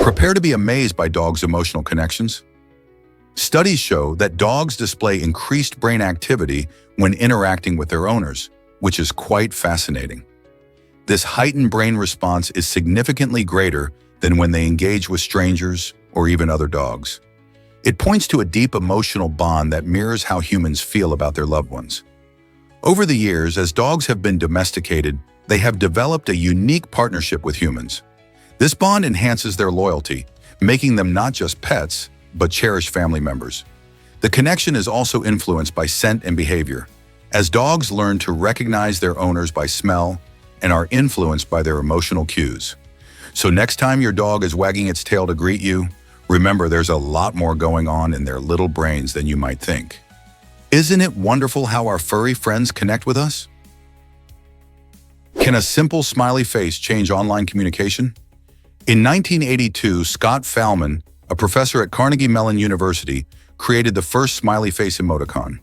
Prepare to be amazed by dogs' emotional connections. Studies show that dogs display increased brain activity when interacting with their owners, which is quite fascinating. This heightened brain response is significantly greater than when they engage with strangers or even other dogs. It points to a deep emotional bond that mirrors how humans feel about their loved ones. Over the years, as dogs have been domesticated, they have developed a unique partnership with humans. This bond enhances their loyalty, making them not just pets, but cherished family members. The connection is also influenced by scent and behavior, as dogs learn to recognize their owners by smell and are influenced by their emotional cues. So next time your dog is wagging its tail to greet you, remember there's a lot more going on in their little brains than you might think. Isn't it wonderful how our furry friends connect with us? Can a simple smiley face change online communication? In 1982, Scott Fahlman, a professor at Carnegie Mellon University, created the first smiley face emoticon.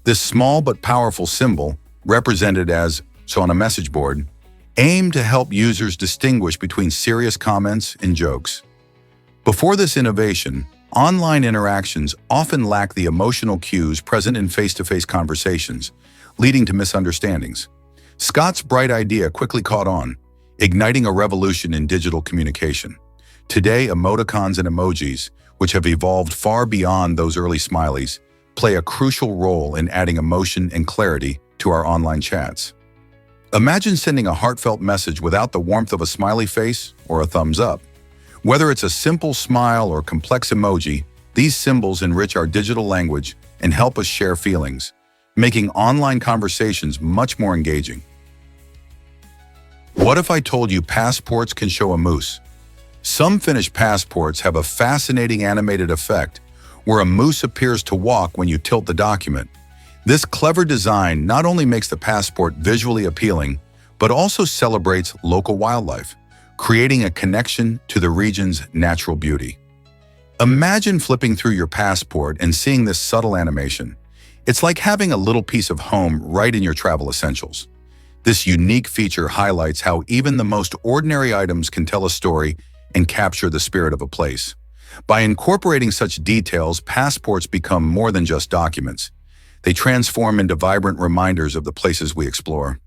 This small but powerful symbol, represented as on a message board, aimed to help users distinguish between serious comments and jokes. Before this innovation, online interactions often lack the emotional cues present in face-to-face conversations, leading to misunderstandings. Scott's bright idea quickly caught on, igniting a revolution in digital communication. Today, emoticons and emojis, which have evolved far beyond those early smileys, play a crucial role in adding emotion and clarity to our online chats. Imagine sending a heartfelt message without the warmth of a smiley face or a thumbs up. Whether it's a simple smile or complex emoji, these symbols enrich our digital language and help us share feelings, making online conversations much more engaging. What if I told you passports can show a moose? Some Finnish passports have a fascinating animated effect where a moose appears to walk when you tilt the document. This clever design not only makes the passport visually appealing, but also celebrates local wildlife, creating a connection to the region's natural beauty. Imagine flipping through your passport and seeing this subtle animation. It's like having a little piece of home right in your travel essentials. This unique feature highlights how even the most ordinary items can tell a story and capture the spirit of a place. By incorporating such details, passports become more than just documents. They transform into vibrant reminders of the places we explore.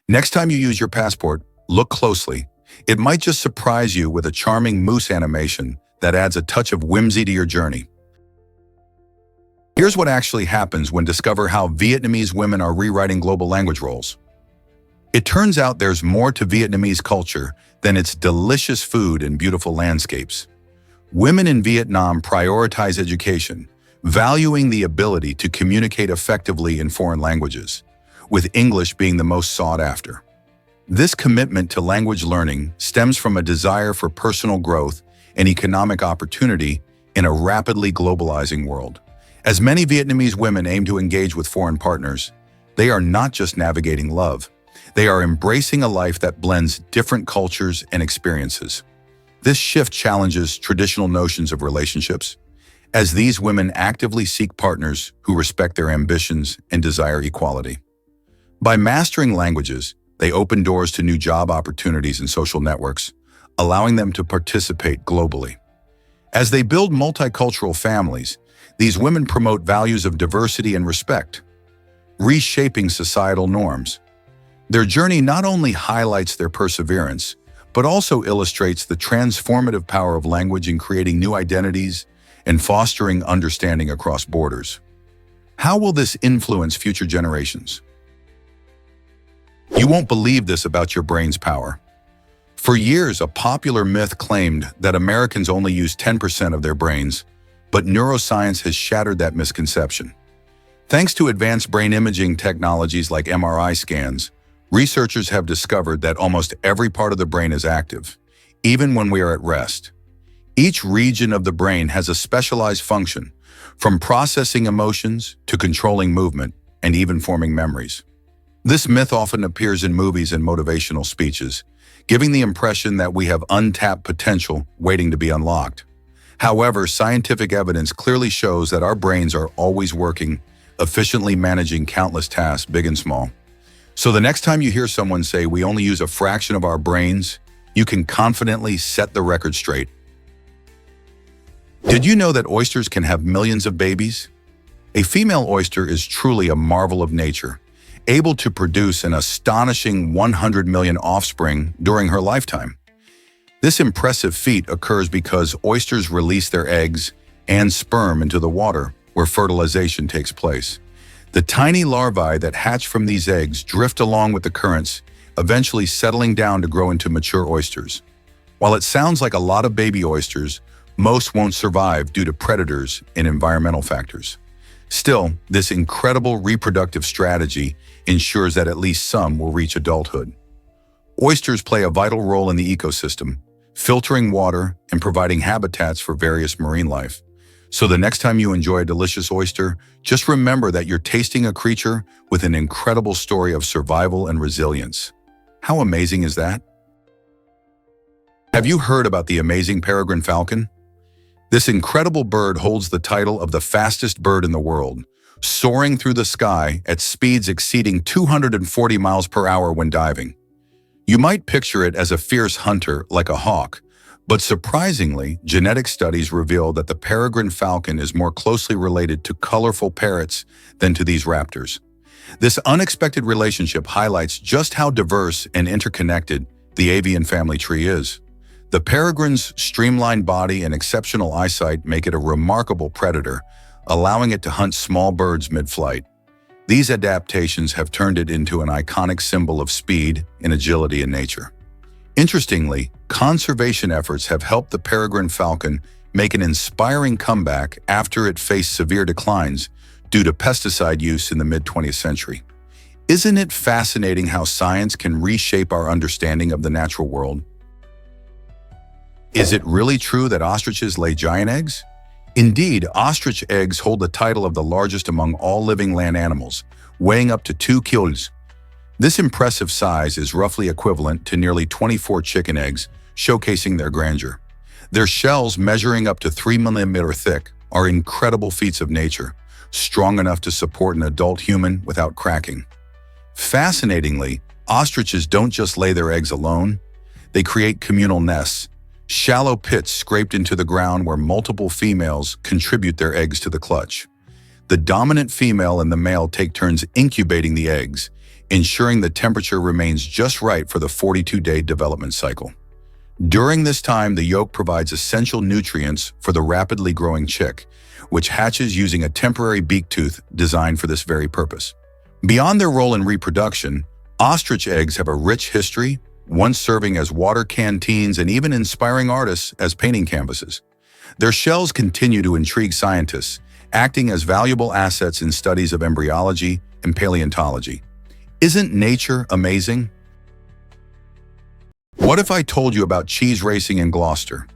Next time you use your passport, look closely. It might just surprise you with a charming moose animation that adds a touch of whimsy to your journey. Here's what actually happens when discover how Vietnamese women are rewriting global language roles. It turns out there's more to Vietnamese culture than its delicious food and beautiful landscapes. Women in Vietnam prioritize education, valuing the ability to communicate effectively in foreign languages, with English being the most sought after. This commitment to language learning stems from a desire for personal growth and economic opportunity in a rapidly globalizing world. As many Vietnamese women aim to engage with foreign partners, they are not just navigating love. They are embracing a life that blends different cultures and experiences. This shift challenges traditional notions of relationships, as these women actively seek partners who respect their ambitions and desire equality. By mastering languages, they open doors to new job opportunities and social networks, allowing them to participate globally. As they build multicultural families, these women promote values of diversity and respect, reshaping societal norms. Their journey not only highlights their perseverance, but also illustrates the transformative power of language in creating new identities and fostering understanding across borders. How will this influence future generations? You won't believe this about your brain's power. For years, a popular myth claimed that Americans only use 10% of their brains, but neuroscience has shattered that misconception. Thanks to advanced brain imaging technologies like MRI scans, researchers have discovered that almost every part of the brain is active, even when we are at rest. Each region of the brain has a specialized function, from processing emotions to controlling movement and even forming memories. This myth often appears in movies and motivational speeches, giving the impression that we have untapped potential waiting to be unlocked. However, scientific evidence clearly shows that our brains are always working, efficiently managing countless tasks, big and small. So the next time you hear someone say we only use a fraction of our brains, you can confidently set the record straight. Did you know that oysters can have millions of babies? A female oyster is truly a marvel of nature, able to produce an astonishing 100 million offspring during her lifetime. This impressive feat occurs because oysters release their eggs and sperm into the water, where fertilization takes place. The tiny larvae that hatch from these eggs drift along with the currents, eventually settling down to grow into mature oysters. While it sounds like a lot of baby oysters, most won't survive due to predators and environmental factors. Still, this incredible reproductive strategy ensures that at least some will reach adulthood. Oysters play a vital role in the ecosystem, filtering water and providing habitats for various marine life. So the next time you enjoy a delicious oyster, just remember that you're tasting a creature with an incredible story of survival and resilience. How amazing is that? Have you heard about the amazing peregrine falcon? This incredible bird holds the title of the fastest bird in the world, soaring through the sky at speeds exceeding 240 miles per hour when diving. You might picture it as a fierce hunter like a hawk, but surprisingly, genetic studies reveal that the peregrine falcon is more closely related to colorful parrots than to these raptors. This unexpected relationship highlights just how diverse and interconnected the avian family tree is. The peregrine's streamlined body and exceptional eyesight make it a remarkable predator, allowing it to hunt small birds mid-flight. These adaptations have turned it into an iconic symbol of speed and agility in nature. Interestingly, conservation efforts have helped the peregrine falcon make an inspiring comeback after it faced severe declines due to pesticide use in the mid-20th century. Isn't it fascinating how science can reshape our understanding of the natural world? Is it really true that ostriches lay giant eggs? Indeed, ostrich eggs hold the title of the largest among all living land animals, weighing up to 2 kilos. This impressive size is roughly equivalent to nearly 24 chicken eggs, showcasing their grandeur. Their shells, measuring up to 3 millimeters thick, are incredible feats of nature, strong enough to support an adult human without cracking. Fascinatingly, ostriches don't just lay their eggs alone. They create communal nests, shallow pits scraped into the ground where multiple females contribute their eggs to the clutch. The dominant female and the male take turns incubating the eggs, ensuring the temperature remains just right for the 42-day development cycle. During this time, the yolk provides essential nutrients for the rapidly growing chick, which hatches using a temporary beak tooth designed for this very purpose. Beyond their role in reproduction, ostrich eggs have a rich history, once serving as water canteens and even inspiring artists as painting canvases. Their shells continue to intrigue scientists, acting as valuable assets in studies of embryology and paleontology. Isn't nature amazing? What if I told you about cheese racing in Gloucester?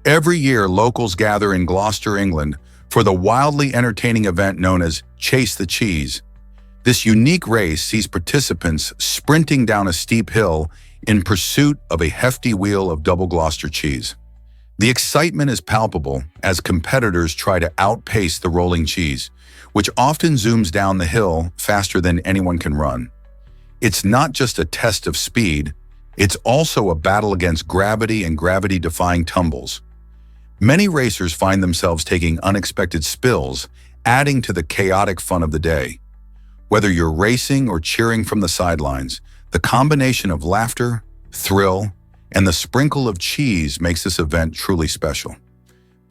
Every year, locals gather in Gloucester, England, for the wildly entertaining event known as Chase the Cheese. This unique race sees participants sprinting down a steep hill in pursuit of a hefty wheel of double Gloucester cheese. The excitement is palpable as competitors try to outpace the rolling cheese, which often zooms down the hill faster than anyone can run. It's not just a test of speed, it's also a battle against gravity and gravity-defying tumbles. Many racers find themselves taking unexpected spills, adding to the chaotic fun of the day. Whether you're racing or cheering from the sidelines, the combination of laughter, thrill, and the sprinkle of cheese makes this event truly special.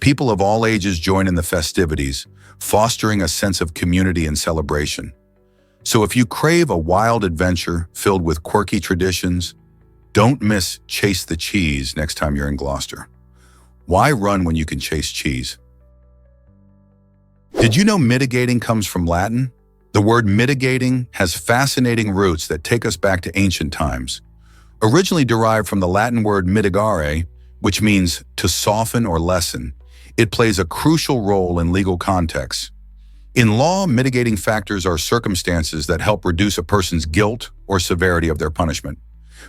People of all ages join in the festivities, fostering a sense of community and celebration. So if you crave a wild adventure filled with quirky traditions, don't miss Chase the Cheese next time you're in Gloucester. Why run when you can chase cheese? Did you know mitigating comes from Latin? The word mitigating has fascinating roots that take us back to ancient times. Originally derived from the Latin word mitigare, which means to soften or lessen, it plays a crucial role in legal contexts. In law, mitigating factors are circumstances that help reduce a person's guilt or severity of their punishment.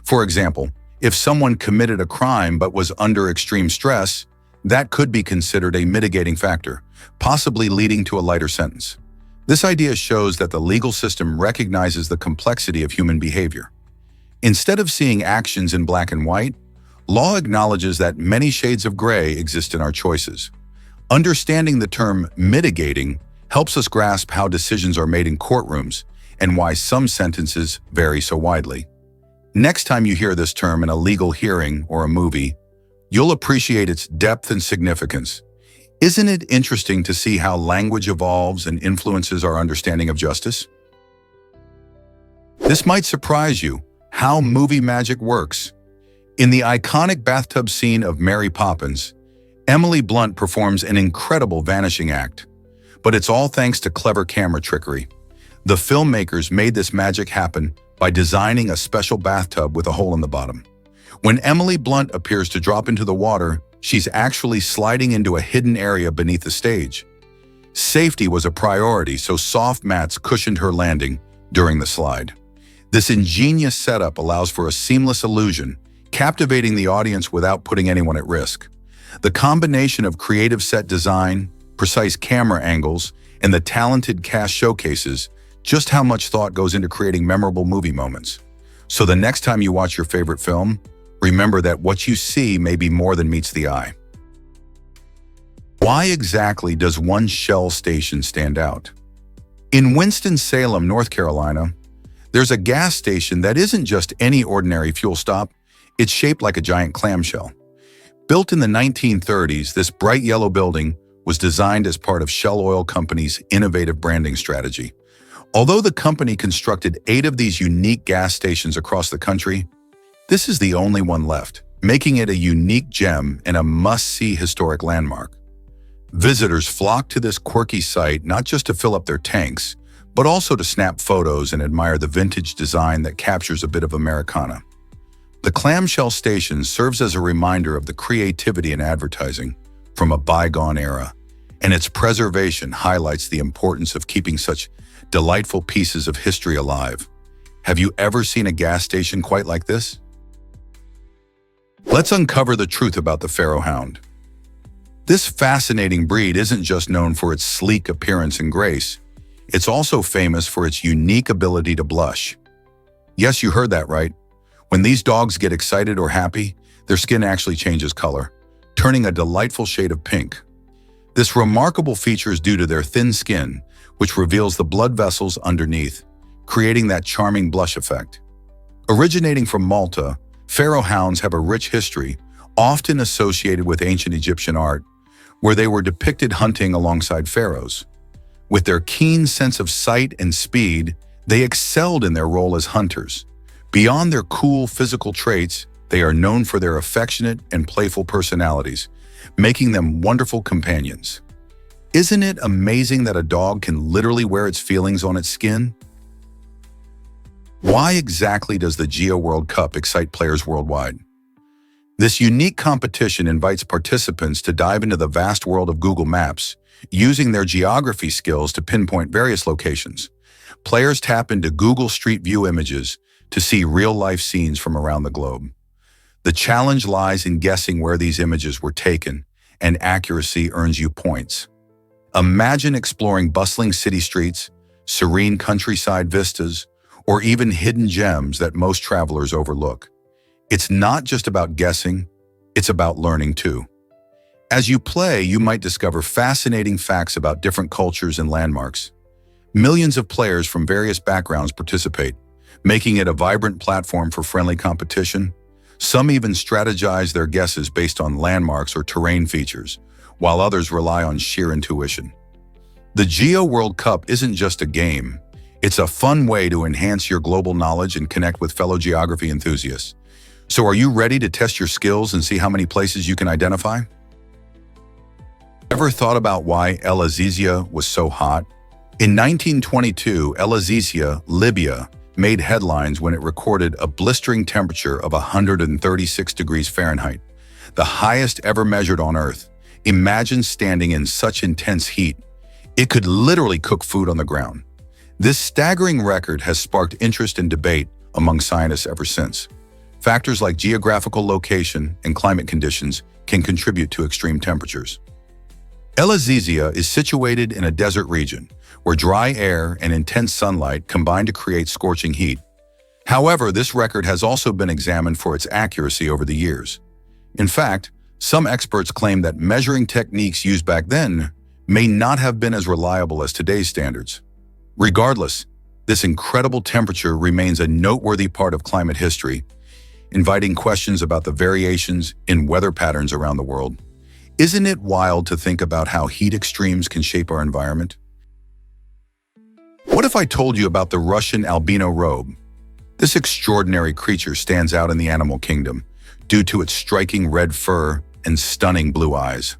For example, if someone committed a crime but was under extreme stress, that could be considered a mitigating factor, possibly leading to a lighter sentence. This idea shows that the legal system recognizes the complexity of human behavior. Instead of seeing actions in black and white, law acknowledges that many shades of gray exist in our choices. Understanding the term mitigating helps us grasp how decisions are made in courtrooms and why some sentences vary so widely. Next time you hear this term in a legal hearing or a movie, you'll appreciate its depth and significance. Isn't it interesting to see how language evolves and influences our understanding of justice? This might surprise you, how movie magic works. In the iconic bathtub scene of Mary Poppins, Emily Blunt performs an incredible vanishing act. But it's all thanks to clever camera trickery. The filmmakers made this magic happen by designing a special bathtub with a hole in the bottom. When Emily Blunt appears to drop into the water, she's actually sliding into a hidden area beneath the stage. Safety was a priority, so soft mats cushioned her landing during the slide. This ingenious setup allows for a seamless illusion, captivating the audience without putting anyone at risk. The combination of creative set design, precise camera angles, and the talented cast showcases just how much thought goes into creating memorable movie moments. So the next time you watch your favorite film, remember that what you see may be more than meets the eye. Why exactly does one Shell station stand out? In Winston-Salem, North Carolina, there's a gas station that isn't just any ordinary fuel stop, it's shaped like a giant clamshell. Built in the 1930s, this bright yellow building was designed as part of Shell Oil Company's innovative branding strategy. Although the company constructed 8 of these unique gas stations across the country, this is the only one left, making it a unique gem and a must-see historic landmark. Visitors flock to this quirky site not just to fill up their tanks, but also to snap photos and admire the vintage design that captures a bit of Americana. The clamshell station serves as a reminder of the creativity in advertising from a bygone era, and its preservation highlights the importance of keeping such delightful pieces of history alive. Have you ever seen a gas station quite like this? Let's uncover the truth about the Pharaoh hound. This fascinating breed isn't just known for its sleek appearance and grace, it's also famous for its unique ability to blush. Yes, you heard that right. When these dogs get excited or happy, their skin actually changes color, turning a delightful shade of pink. This remarkable feature is due to their thin skin, which reveals the blood vessels underneath, creating that charming blush effect. Originating from Malta, Pharaoh hounds have a rich history, often associated with ancient Egyptian art, where they were depicted hunting alongside pharaohs. With their keen sense of sight and speed, they excelled in their role as hunters. Beyond their cool physical traits, they are known for their affectionate and playful personalities, making them wonderful companions. Isn't it amazing that a dog can literally wear its feelings on its skin? Why exactly does the Geo World Cup excite players worldwide? This unique competition invites participants to dive into the vast world of Google Maps, using their geography skills to pinpoint various locations. Players tap into Google Street View images to see real-life scenes from around the globe. The challenge lies in guessing where these images were taken, and accuracy earns you points. Imagine exploring bustling city streets, serene countryside vistas, or even hidden gems that most travelers overlook. It's not just about guessing, it's about learning too. As you play, you might discover fascinating facts about different cultures and landmarks. Millions of players from various backgrounds participate, making it a vibrant platform for friendly competition. Some even strategize their guesses based on landmarks or terrain features, while others rely on sheer intuition. The Geo World Cup isn't just a game, it's a fun way to enhance your global knowledge and connect with fellow geography enthusiasts. So are you ready to test your skills and see how many places you can identify? Ever thought about why El Azizia was so hot? In 1922, El Azizia, Libya, made headlines when it recorded a blistering temperature of 136 degrees Fahrenheit, the highest ever measured on Earth. Imagine standing in such intense heat. It could literally cook food on the ground. This staggering record has sparked interest and debate among scientists ever since. Factors like geographical location and climate conditions can contribute to extreme temperatures. El Azizia is situated in a desert region where dry air and intense sunlight combine to create scorching heat. However, this record has also been examined for its accuracy over the years. In fact, Some experts claim that measuring techniques used back then may not have been as reliable as today's standards. Regardless, this incredible temperature remains a noteworthy part of climate history, inviting questions about the variations in weather patterns around the world. Isn't it wild to think about how heat extremes can shape our environment? What if I told you about the Russian albino robe? This extraordinary creature stands out in the animal kingdom due to its striking red fur and stunning blue eyes.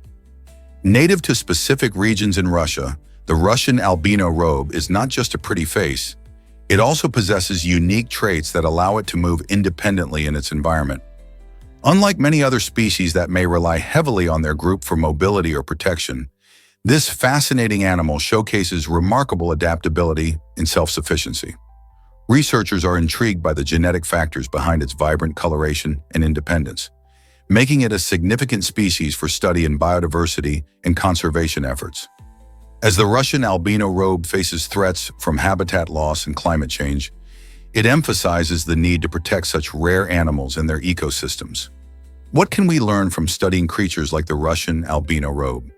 Native to specific regions in Russia, the Russian albino robe is not just a pretty face. It also possesses unique traits that allow it to move independently in its environment. Unlike many other species that may rely heavily on their group for mobility or protection, this fascinating animal showcases remarkable adaptability and self-sufficiency. Researchers are intrigued by the genetic factors behind its vibrant coloration and independence, making it a significant species for study in biodiversity and conservation efforts. As the Russian albino robe faces threats from habitat loss and climate change, it emphasizes the need to protect such rare animals and their ecosystems. What can we learn from studying creatures like the Russian albino robe?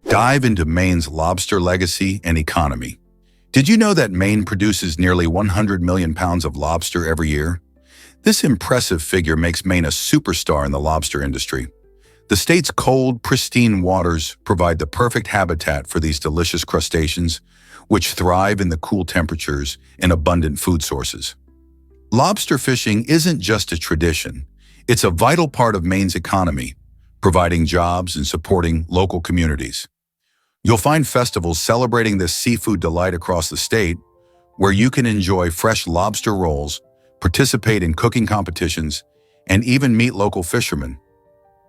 Dive into Maine's lobster legacy and economy. Did you know that Maine produces nearly 100 million pounds of lobster every year? This impressive figure makes Maine a superstar in the lobster industry. The state's cold, pristine waters provide the perfect habitat for these delicious crustaceans, which thrive in the cool temperatures and abundant food sources. Lobster fishing isn't just a tradition. It's a vital part of Maine's economy, providing jobs and supporting local communities. You'll find festivals celebrating this seafood delight across the state, where you can enjoy fresh lobster rolls, participate in cooking competitions, and even meet local fishermen.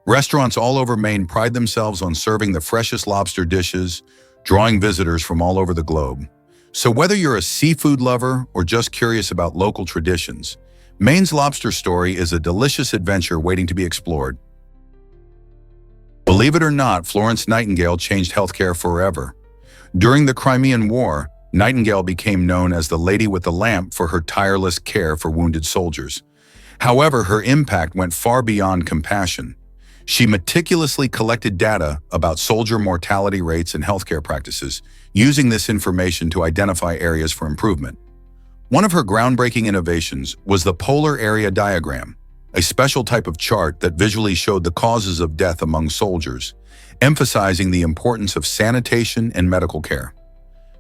Restaurants all over Maine pride themselves on serving the freshest lobster dishes, drawing visitors from all over the globe. So whether you're a seafood lover or just curious about local traditions, Maine's lobster story is a delicious adventure waiting to be explored. Believe it or not, Florence Nightingale changed healthcare forever. During the Crimean War, Nightingale became known as the Lady with the Lamp for her tireless care for wounded soldiers. However, her impact went far beyond compassion. She meticulously collected data about soldier mortality rates and healthcare practices, using this information to identify areas for improvement. One of her groundbreaking innovations was the polar area diagram, a special type of chart that visually showed the causes of death among soldiers, emphasizing the importance of sanitation and medical care.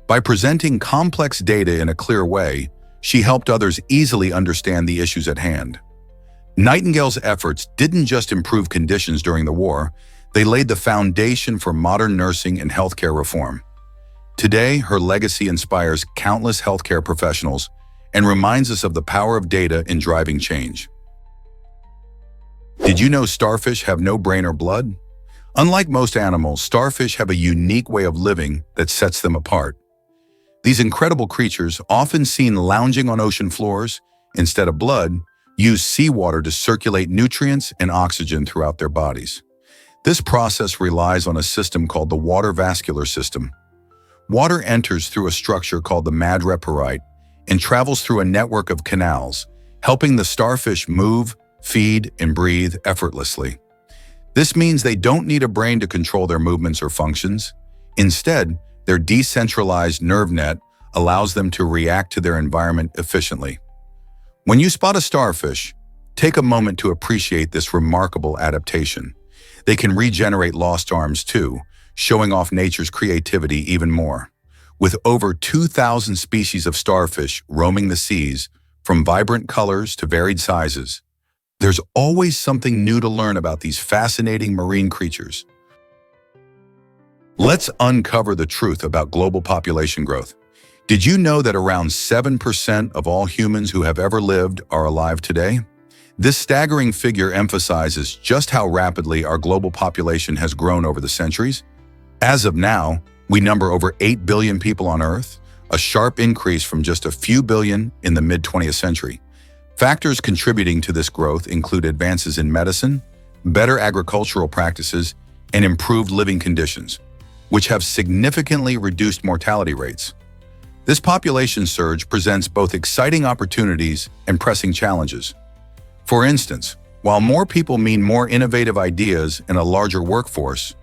By presenting complex data in a clear way, she helped others easily understand the issues at hand. Nightingale's efforts didn't just improve conditions during the war, they laid the foundation for modern nursing and healthcare reform. Today, her legacy inspires countless healthcare professionals and reminds us of the power of data in driving change. Did you know starfish have no brain or blood? Unlike most animals, starfish have a unique way of living that sets them apart. These incredible creatures, often seen lounging on ocean floors instead of blood, use seawater to circulate nutrients and oxygen throughout their bodies. This process relies on a system called the water vascular system. Water enters through a structure called the madreporite and travels through a network of canals, helping the starfish move, feed, and breathe effortlessly. This means they don't need a brain to control their movements or functions. Instead, their decentralized nerve net allows them to react to their environment efficiently. When you spot a starfish, take a moment to appreciate this remarkable adaptation. They can regenerate lost arms too, showing off nature's creativity even more. With over 2,000 species of starfish roaming the seas, from vibrant colors to varied sizes, there's always something new to learn about these fascinating marine creatures. Let's uncover the truth about global population growth. Did you know that around 7% of all humans who have ever lived are alive today? This staggering figure emphasizes just how rapidly our global population has grown over the centuries. As of now, we number over 8 billion people on Earth, a sharp increase from just a few billion in the mid-20th century. Factors contributing to this growth include advances in medicine, better agricultural practices, and improved living conditions, which have significantly reduced mortality rates. This population surge presents both exciting opportunities and pressing challenges. For instance, While more people mean more innovative ideas and a larger workforce,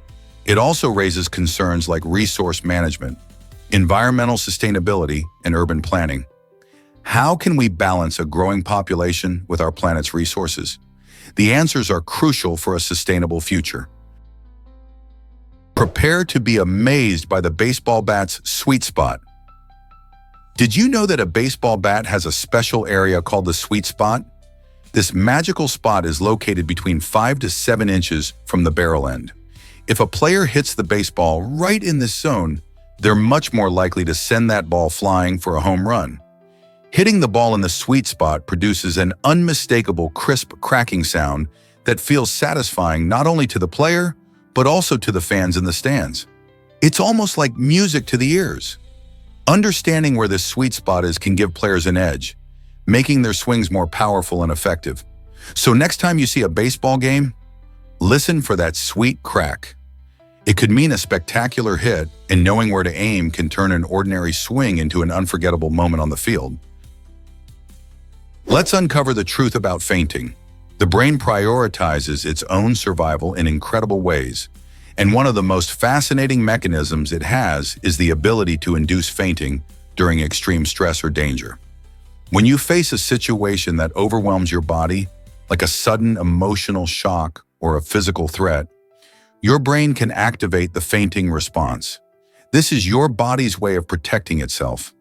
it also raises concerns like resource management, environmental sustainability, and urban planning. How can we balance a growing population with our planet's resources? The answers are crucial for a sustainable future. Prepare to be amazed by the baseball bat's sweet spot. Did you know that a baseball bat has a special area called the sweet spot? This magical spot is located between 5 to 7 inches from the barrel end. If a player hits the baseball right in this zone, they're much more likely to send that ball flying for a home run. Hitting the ball in the sweet spot produces an unmistakable crisp cracking sound that feels satisfying not only to the player, but also to the fans in the stands. It's almost like music to the ears. Understanding where this sweet spot is can give players an edge, making their swings more powerful and effective. So next time you see a baseball game, listen for that sweet crack. It could mean a spectacular hit, and knowing where to aim can turn an ordinary swing into an unforgettable moment on the field. Let's uncover the truth about fainting. The brain prioritizes its own survival in incredible ways, and one of the most fascinating mechanisms it has is the ability to induce fainting during extreme stress or danger. When you face a situation that overwhelms your body, like a sudden emotional shock or a physical threat, your brain can activate the fainting response. This is your body's way of protecting itself.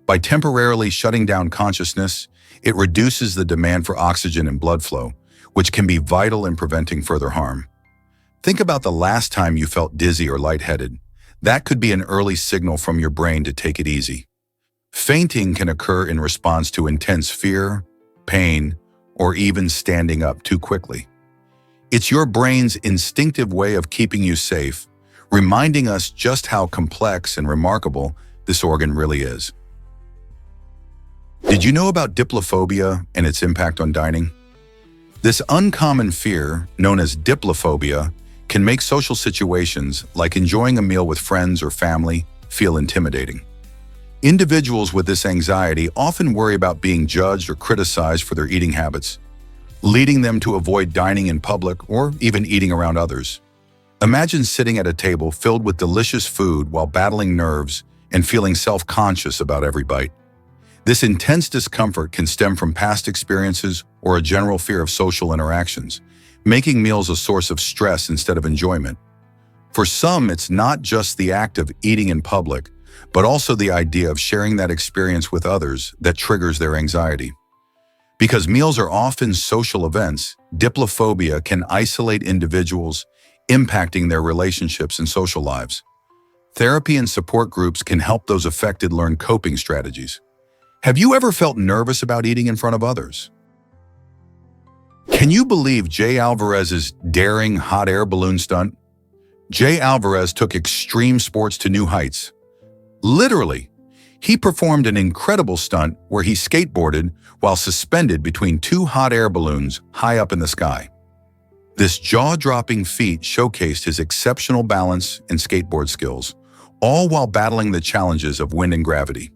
By temporarily shutting down consciousness, it reduces the demand for oxygen and blood flow, which can be vital in preventing further harm. Think about the last time you felt dizzy or lightheaded. That could be an early signal from your brain to take it easy. Fainting can occur in response to intense fear, pain, or even standing up too quickly. It's your brain's instinctive way of keeping you safe, reminding us just how complex and remarkable this organ really is. Did you know about diplophobia and its impact on dining? This uncommon fear, known as diplophobia, can make social situations, like enjoying a meal with friends or family, feel intimidating. Individuals with this anxiety often worry about being judged or criticized for their eating habits, leading them to avoid dining in public or even eating around others. Imagine sitting at a table filled with delicious food while battling nerves and feeling self-conscious about every bite. This intense discomfort can stem from past experiences or a general fear of social interactions, making meals a source of stress instead of enjoyment. For some, it's not just the act of eating in public, but also the idea of sharing that experience with others that triggers their anxiety. Because meals are often social events, diplophobia can isolate individuals, impacting their relationships and social lives. Therapy and support groups can help those affected learn coping strategies. Have you ever felt nervous about eating in front of others? Can you believe Jay Alvarez's daring hot air balloon stunt? Jay Alvarez took extreme sports to new heights. Literally, he performed an incredible stunt where he skateboarded while suspended between 2 hot air balloons high up in the sky. This jaw-dropping feat showcased his exceptional balance and skateboard skills, all while battling the challenges of wind and gravity.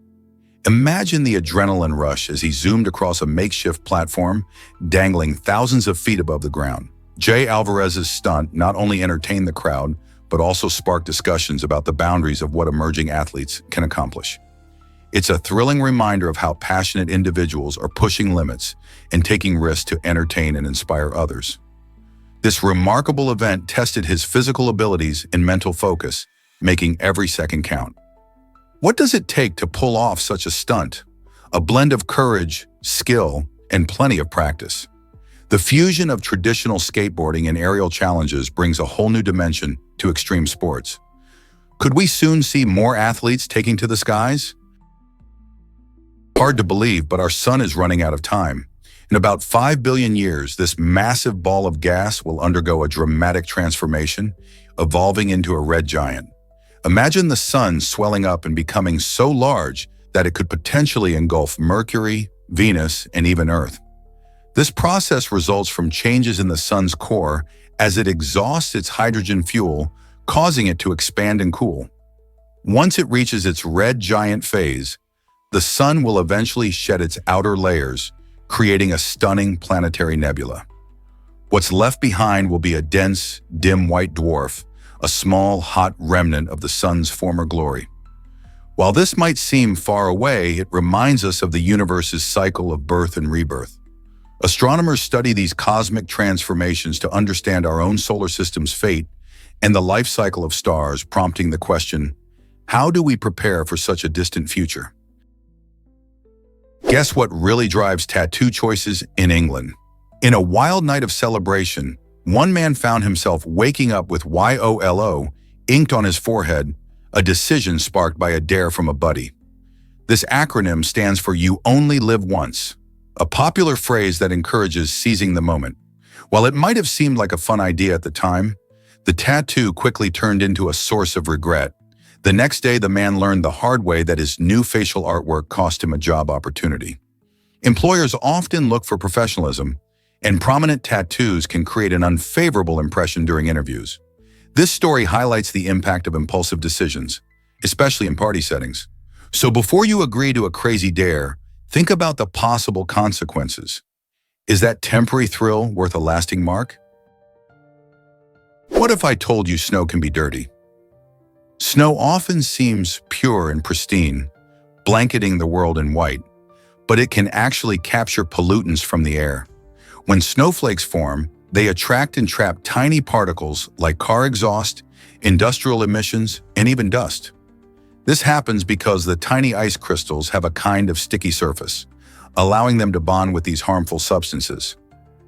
Imagine the adrenaline rush as he zoomed across a makeshift platform, dangling thousands of feet above the ground. Jay Alvarez's stunt not only entertained the crowd, but also sparked discussions about the boundaries of what emerging athletes can accomplish. It's a thrilling reminder of how passionate individuals are pushing limits and taking risks to entertain and inspire others. This remarkable event tested his physical abilities and mental focus, making every second count. What does it take to pull off such a stunt? A blend of courage, skill, and plenty of practice. The fusion of traditional skateboarding and aerial challenges brings a whole new dimension to extreme sports. Could we soon see more athletes taking to the skies? Hard to believe, but our sun is running out of time. In about 5 billion years, this massive ball of gas will undergo a dramatic transformation, evolving into a red giant. Imagine the sun swelling up and becoming so large that it could potentially engulf Mercury, Venus, and even Earth. This process results from changes in the sun's core as it exhausts its hydrogen fuel, causing it to expand and cool. Once it reaches its red giant phase, the sun will eventually shed its outer layers, creating a stunning planetary nebula. What's left behind will be a dense, dim white dwarf, a small, hot remnant of the sun's former glory. While this might seem far away, it reminds us of the universe's cycle of birth and rebirth. Astronomers study these cosmic transformations to understand our own solar system's fate and the life cycle of stars, prompting the question, how do we prepare for such a distant future? Guess what really drives tattoo choices in England? In a wild night of celebration, one man found himself waking up with YOLO inked on his forehead, a decision sparked by a dare from a buddy. This acronym stands for You Only Live Once, a popular phrase that encourages seizing the moment. While it might have seemed like a fun idea at the time, the tattoo quickly turned into a source of regret. The next day, the man learned the hard way that his new facial artwork cost him a job opportunity. Employers often look for professionalism, and prominent tattoos can create an unfavorable impression during interviews. This story highlights the impact of impulsive decisions, especially in party settings. So before you agree to a crazy dare, think about the possible consequences. Is that temporary thrill worth a lasting mark? What if I told you snow can be dirty? Snow often seems pure and pristine, blanketing the world in white, but it can actually capture pollutants from the air. When snowflakes form, they attract and trap tiny particles like car exhaust, industrial emissions, and even dust. This happens because the tiny ice crystals have a kind of sticky surface, allowing them to bond with these harmful substances.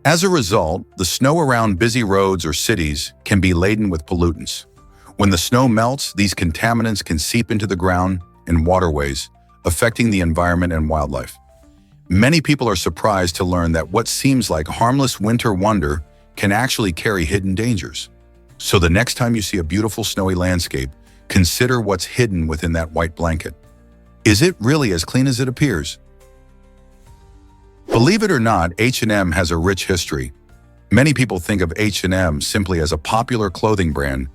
As a result, the snow around busy roads or cities can be laden with pollutants. When the snow melts, these contaminants can seep into the ground and waterways, affecting the environment and wildlife. Many people are surprised to learn that what seems like harmless winter wonder can actually carry hidden dangers. So the next time you see a beautiful snowy landscape, consider what's hidden within that white blanket. Is it really as clean as it appears? Believe it or not, H&M has a rich history. Many people think of H&M simply as a popular clothing brand,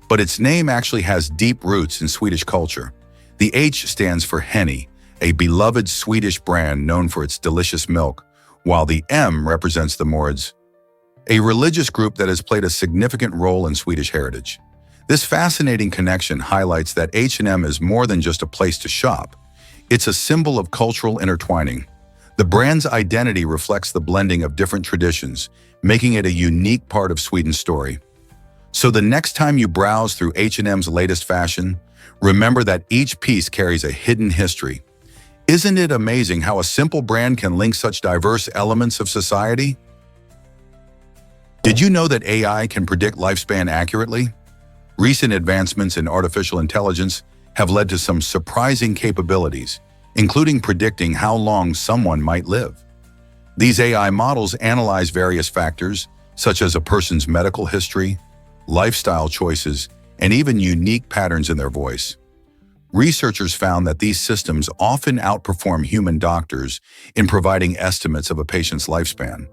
but its name actually has deep roots in Swedish culture. The H stands for Henny, a beloved Swedish brand known for its delicious milk, while the M represents the Mords, a religious group that has played a significant role in Swedish heritage. This fascinating connection highlights that H&M is more than just a place to shop. It's a symbol of cultural intertwining. The brand's identity reflects the blending of different traditions, making it a unique part of Sweden's story. So the next time you browse through H&M's latest fashion, remember that each piece carries a hidden history. Isn't it amazing how a simple brand can link such diverse elements of society? Did you know that AI can predict lifespan accurately? Recent advancements in artificial intelligence have led to some surprising capabilities, including predicting how long someone might live. These AI models analyze various factors, such as a person's medical history, lifestyle choices, and even unique patterns in their voice. Researchers found that these systems often outperform human doctors in providing estimates of a patient's lifespan.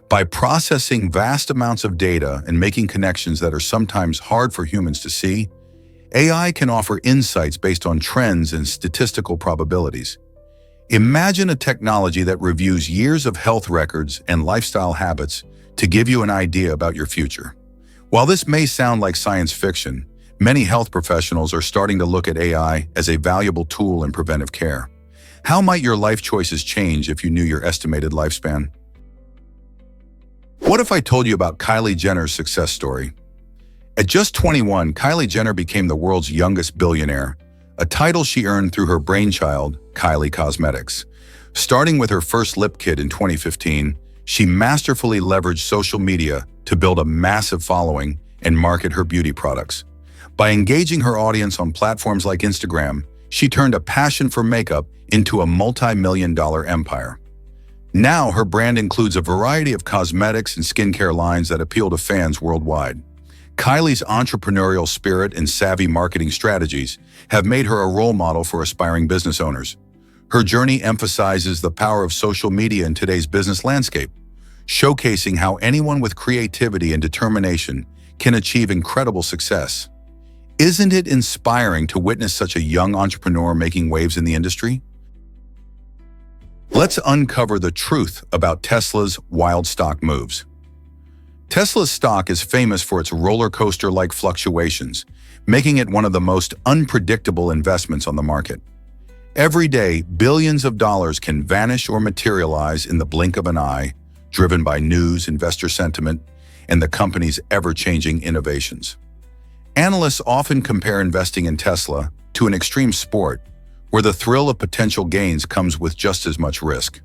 By processing vast amounts of data and making connections that are sometimes hard for humans to see, AI can offer insights based on trends and statistical probabilities. Imagine a technology that reviews years of health records and lifestyle habits to give you an idea about your future. While this may sound like science fiction, many health professionals are starting to look at AI as a valuable tool in preventive care. How might your life choices change if you knew your estimated lifespan? What if I told you about Kylie Jenner's success story? At just 21, Kylie Jenner became the world's youngest billionaire, a title she earned through her brainchild, Kylie Cosmetics. Starting with her first lip kit in 2015, she masterfully leveraged social media to build a massive following and market her beauty products. By engaging her audience on platforms like Instagram, she turned a passion for makeup into a multi-million-dollar empire. Now, her brand includes a variety of cosmetics and skincare lines that appeal to fans worldwide. Kylie's entrepreneurial spirit and savvy marketing strategies have made her a role model for aspiring business owners. Her journey emphasizes the power of social media in today's business landscape, showcasing how anyone with creativity and determination can achieve incredible success. Isn't it inspiring to witness such a young entrepreneur making waves in the industry? Let's uncover the truth about Tesla's wild stock moves. Tesla's stock is famous for its roller coaster-like fluctuations, making it one of the most unpredictable investments on the market. Every day, billions of dollars can vanish or materialize in the blink of an eye, driven by news, investor sentiment, and the company's ever-changing innovations. Analysts often compare investing in Tesla to an extreme sport, where the thrill of potential gains comes with just as much risk.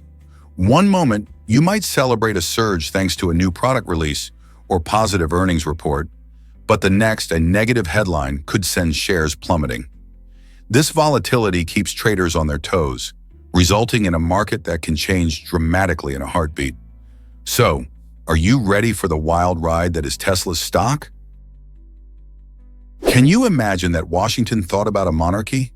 One moment, you might celebrate a surge thanks to a new product release or positive earnings report, but the next, a negative headline could send shares plummeting. This volatility keeps traders on their toes, resulting in a market that can change dramatically in a heartbeat. So, are you ready for the wild ride that is Tesla's stock? Can you imagine that Washington thought about a monarchy?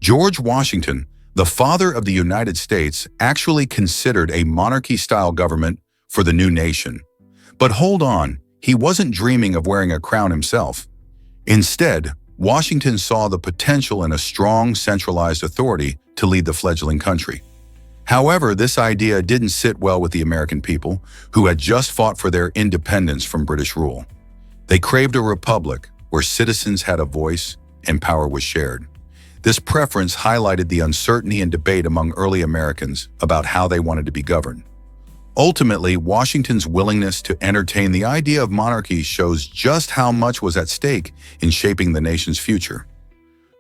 George Washington, the father of the United States, actually considered a monarchy-style government for the new nation. But hold on, he wasn't dreaming of wearing a crown himself. Instead, Washington saw the potential in a strong, centralized authority to lead the fledgling country. However, this idea didn't sit well with the American people, who had just fought for their independence from British rule. They craved a republic where citizens had a voice and power was shared. This preference highlighted the uncertainty and debate among early Americans about how they wanted to be governed. Ultimately, Washington's willingness to entertain the idea of monarchy shows just how much was at stake in shaping the nation's future.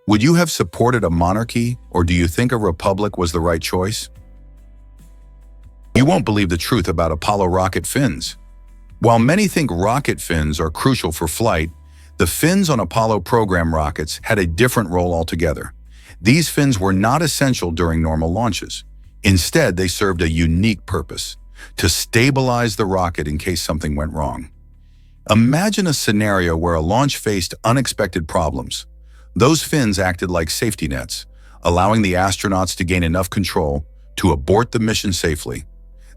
Would you have supported a monarchy, or do you think a republic was the right choice? You won't believe the truth about Apollo rocket fins. While many think rocket fins are crucial for flight, the fins on Apollo program rockets had a different role altogether. These fins were not essential during normal launches. Instead, they served a unique purpose: to stabilize the rocket in case something went wrong. Imagine a scenario where a launch faced unexpected problems. Those fins acted like safety nets, allowing the astronauts to gain enough control to abort the mission safely.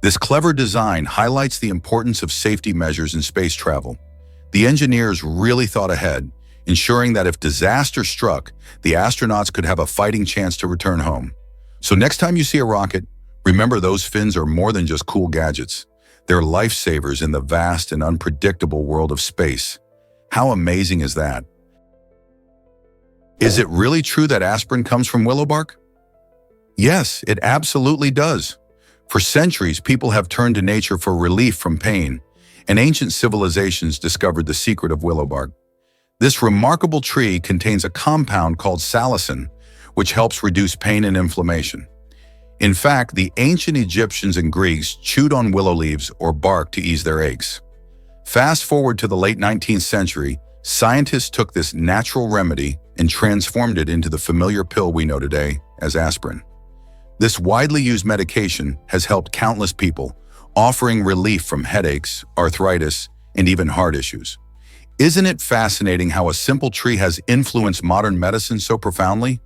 This clever design highlights the importance of safety measures in space travel. The engineers really thought ahead, ensuring that if disaster struck, the astronauts could have a fighting chance to return home. So next time you see a rocket, remember those fins are more than just cool gadgets. They're lifesavers in the vast and unpredictable world of space. How amazing is that? Is it really true that aspirin comes from willow bark? Yes, it absolutely does. For centuries, people have turned to nature for relief from pain, and ancient civilizations discovered the secret of willow bark. This remarkable tree contains a compound called salicin, which helps reduce pain and inflammation. In fact, the ancient Egyptians and Greeks chewed on willow leaves or bark to ease their aches. Fast forward to the late 19th century, scientists took this natural remedy and transformed it into the familiar pill we know today as aspirin. This widely used medication has helped countless people, offering relief from headaches, arthritis, and even heart issues. Isn't it fascinating how a simple tree has influenced modern medicine so profoundly?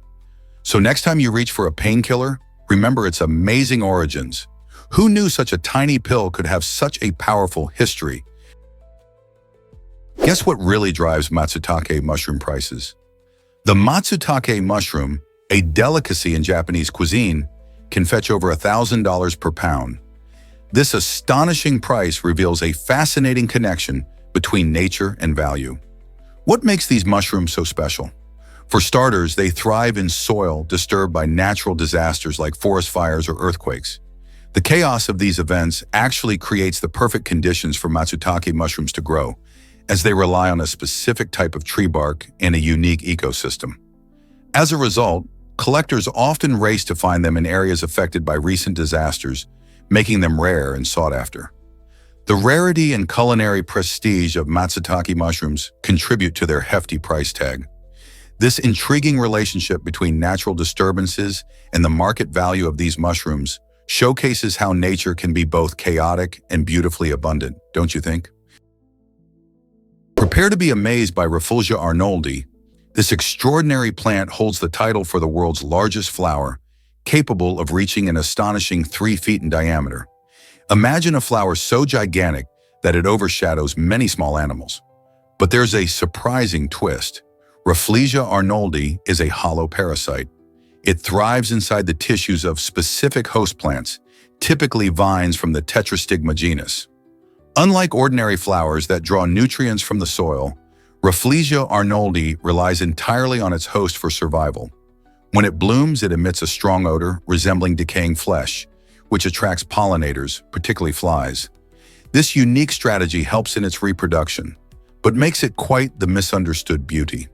So next time you reach for a painkiller, remember its amazing origins. Who knew such a tiny pill could have such a powerful history? Guess what really drives matsutake mushroom prices? The matsutake mushroom, a delicacy in Japanese cuisine, can fetch over $1,000 per pound. This astonishing price reveals a fascinating connection between nature and value. What makes these mushrooms so special? For starters, they thrive in soil disturbed by natural disasters like forest fires or earthquakes. The chaos of these events actually creates the perfect conditions for matsutake mushrooms to grow, as they rely on a specific type of tree bark and a unique ecosystem. As a result, collectors often race to find them in areas affected by recent disasters, making them rare and sought after. The rarity and culinary prestige of matsutake mushrooms contribute to their hefty price tag. This intriguing relationship between natural disturbances and the market value of these mushrooms showcases how nature can be both chaotic and beautifully abundant, don't you think? Prepare to be amazed by Rafflesia arnoldi. This extraordinary plant holds the title for the world's largest flower, capable of reaching an astonishing 3 feet in diameter. Imagine a flower so gigantic that it overshadows many small animals. But there's a surprising twist. Rafflesia arnoldi is a hollow parasite. It thrives inside the tissues of specific host plants, typically vines from the Tetrastigma genus. Unlike ordinary flowers that draw nutrients from the soil, Rafflesia arnoldi relies entirely on its host for survival. When it blooms, it emits a strong odor resembling decaying flesh, which attracts pollinators, particularly flies. This unique strategy helps in its reproduction, but makes it quite the misunderstood beauty.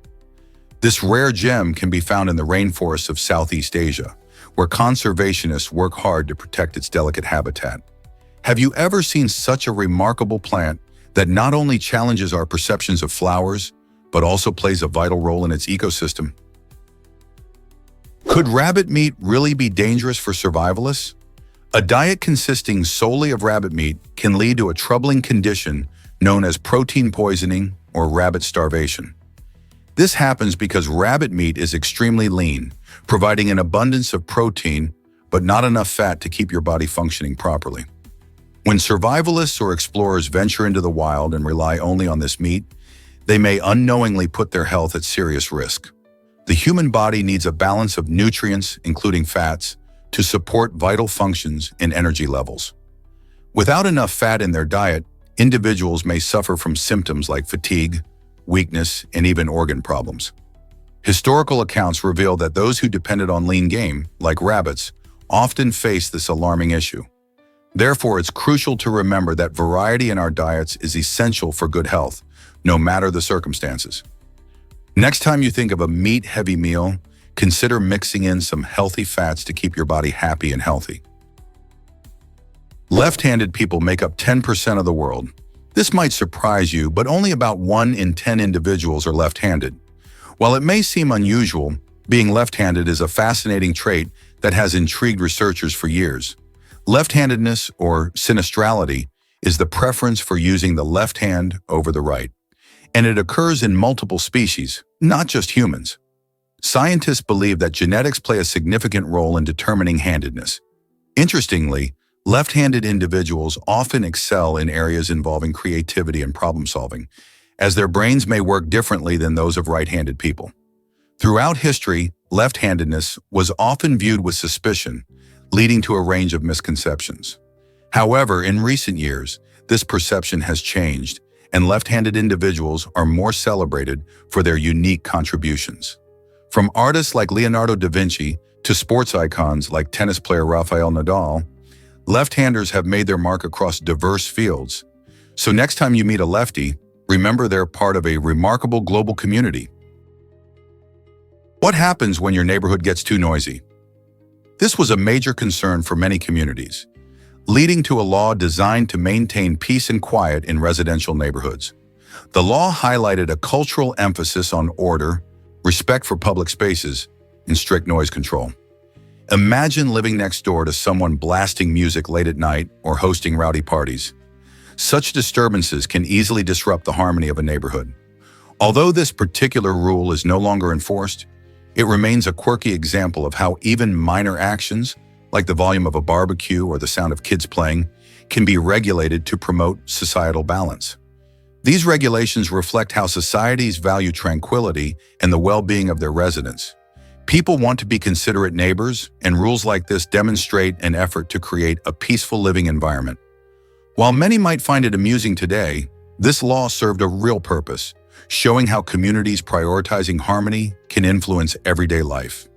This rare gem can be found in the rainforests of Southeast Asia, where conservationists work hard to protect its delicate habitat. Have you ever seen such a remarkable plant that not only challenges our perceptions of flowers, but also plays a vital role in its ecosystem? Could rabbit meat really be dangerous for survivalists? A diet consisting solely of rabbit meat can lead to a troubling condition known as protein poisoning or rabbit starvation. This happens because rabbit meat is extremely lean, providing an abundance of protein but not enough fat to keep your body functioning properly. When survivalists or explorers venture into the wild and rely only on this meat, they may unknowingly put their health at serious risk. The human body needs a balance of nutrients, including fats, to support vital functions and energy levels. Without enough fat in their diet, individuals may suffer from symptoms like fatigue, weakness, and even organ problems. Historical accounts reveal that those who depended on lean game, like rabbits, often face this alarming issue. Therefore, it's crucial to remember that variety in our diets is essential for good health, no matter the circumstances. Next time you think of a meat-heavy meal, consider mixing in some healthy fats to keep your body happy and healthy. Left-handed people make up 10% of the world. This might surprise you, but only about 1 in 10 individuals are left-handed. While it may seem unusual, being left-handed is a fascinating trait that has intrigued researchers for years. Left-handedness, or sinistrality, is the preference for using the left hand over the right, and it occurs in multiple species, not just humans. Scientists believe that genetics play a significant role in determining handedness. Interestingly, left-handed individuals often excel in areas involving creativity and problem-solving, as their brains may work differently than those of right-handed people. Throughout history, left-handedness was often viewed with suspicion, leading to a range of misconceptions. However, in recent years, this perception has changed, and left-handed individuals are more celebrated for their unique contributions. From artists like Leonardo da Vinci to sports icons like tennis player Rafael Nadal, left-handers have made their mark across diverse fields. So next time you meet a lefty, remember they're part of a remarkable global community. What happens when your neighborhood gets too noisy? This was a major concern for many communities, leading to a law designed to maintain peace and quiet in residential neighborhoods. The law highlighted a cultural emphasis on order, respect for public spaces, and strict noise control. Imagine living next door to someone blasting music late at night or hosting rowdy parties. Such disturbances can easily disrupt the harmony of a neighborhood. Although this particular rule is no longer enforced, it remains a quirky example of how even minor actions, like the volume of a barbecue or the sound of kids playing, can be regulated to promote societal balance. These regulations reflect how societies value tranquility and the well-being of their residents. People want to be considerate neighbors, and rules like this demonstrate an effort to create a peaceful living environment. While many might find it amusing today, this law served a real purpose, showing how communities prioritizing harmony can influence everyday life.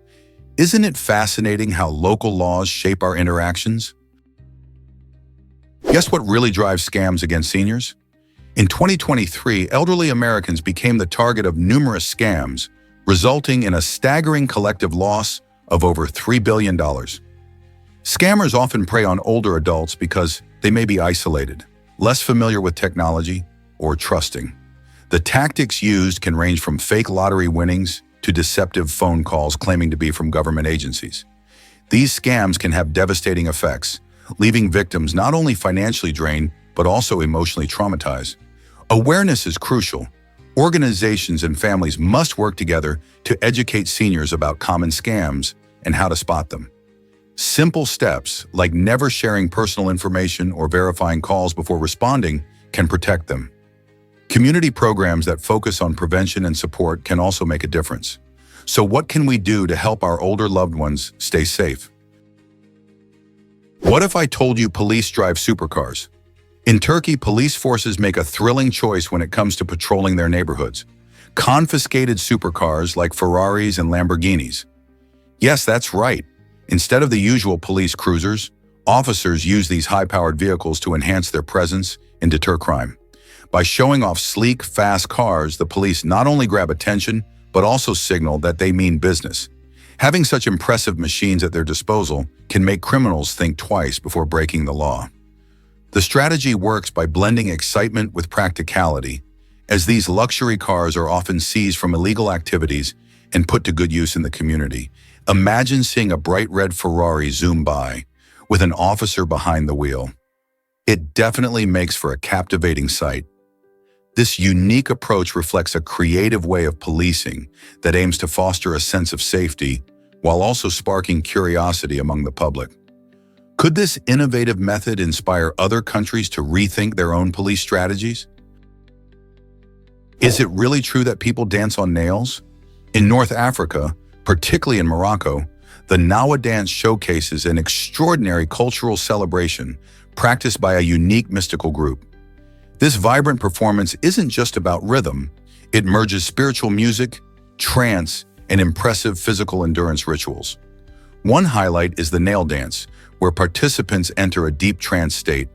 Isn't it fascinating how local laws shape our interactions? Guess what really drives scams against seniors? In 2023, elderly Americans became the target of numerous scams, resulting in a staggering collective loss of over $3 billion. Scammers often prey on older adults because they may be isolated, less familiar with technology, or trusting. The tactics used can range from fake lottery winnings to deceptive phone calls claiming to be from government agencies. These scams can have devastating effects, leaving victims not only financially drained, but also emotionally traumatized. Awareness is crucial. Organizations and families must work together to educate seniors about common scams and how to spot them. Simple steps, like never sharing personal information or verifying calls before responding, can protect them. Community programs that focus on prevention and support can also make a difference. So what can we do to help our older loved ones stay safe? What if I told you police drive supercars? In Turkey, police forces make a thrilling choice when it comes to patrolling their neighborhoods. Confiscated supercars like Ferraris and Lamborghinis. Yes, that's right. Instead of the usual police cruisers, officers use these high-powered vehicles to enhance their presence and deter crime. By showing off sleek, fast cars, the police not only grab attention, but also signal that they mean business. Having such impressive machines at their disposal can make criminals think twice before breaking the law. The strategy works by blending excitement with practicality, as these luxury cars are often seized from illegal activities and put to good use in the community. Imagine seeing a bright red Ferrari zoom by, with an officer behind the wheel. It definitely makes for a captivating sight. This unique approach reflects a creative way of policing that aims to foster a sense of safety while also sparking curiosity among the public. Could this innovative method inspire other countries to rethink their own police strategies? Is it really true that people dance on nails? In North Africa, particularly in Morocco, the Nawa dance showcases an extraordinary cultural celebration practiced by a unique mystical group. This vibrant performance isn't just about rhythm, it merges spiritual music, trance, and impressive physical endurance rituals. One highlight is the nail dance, where participants enter a deep trance state,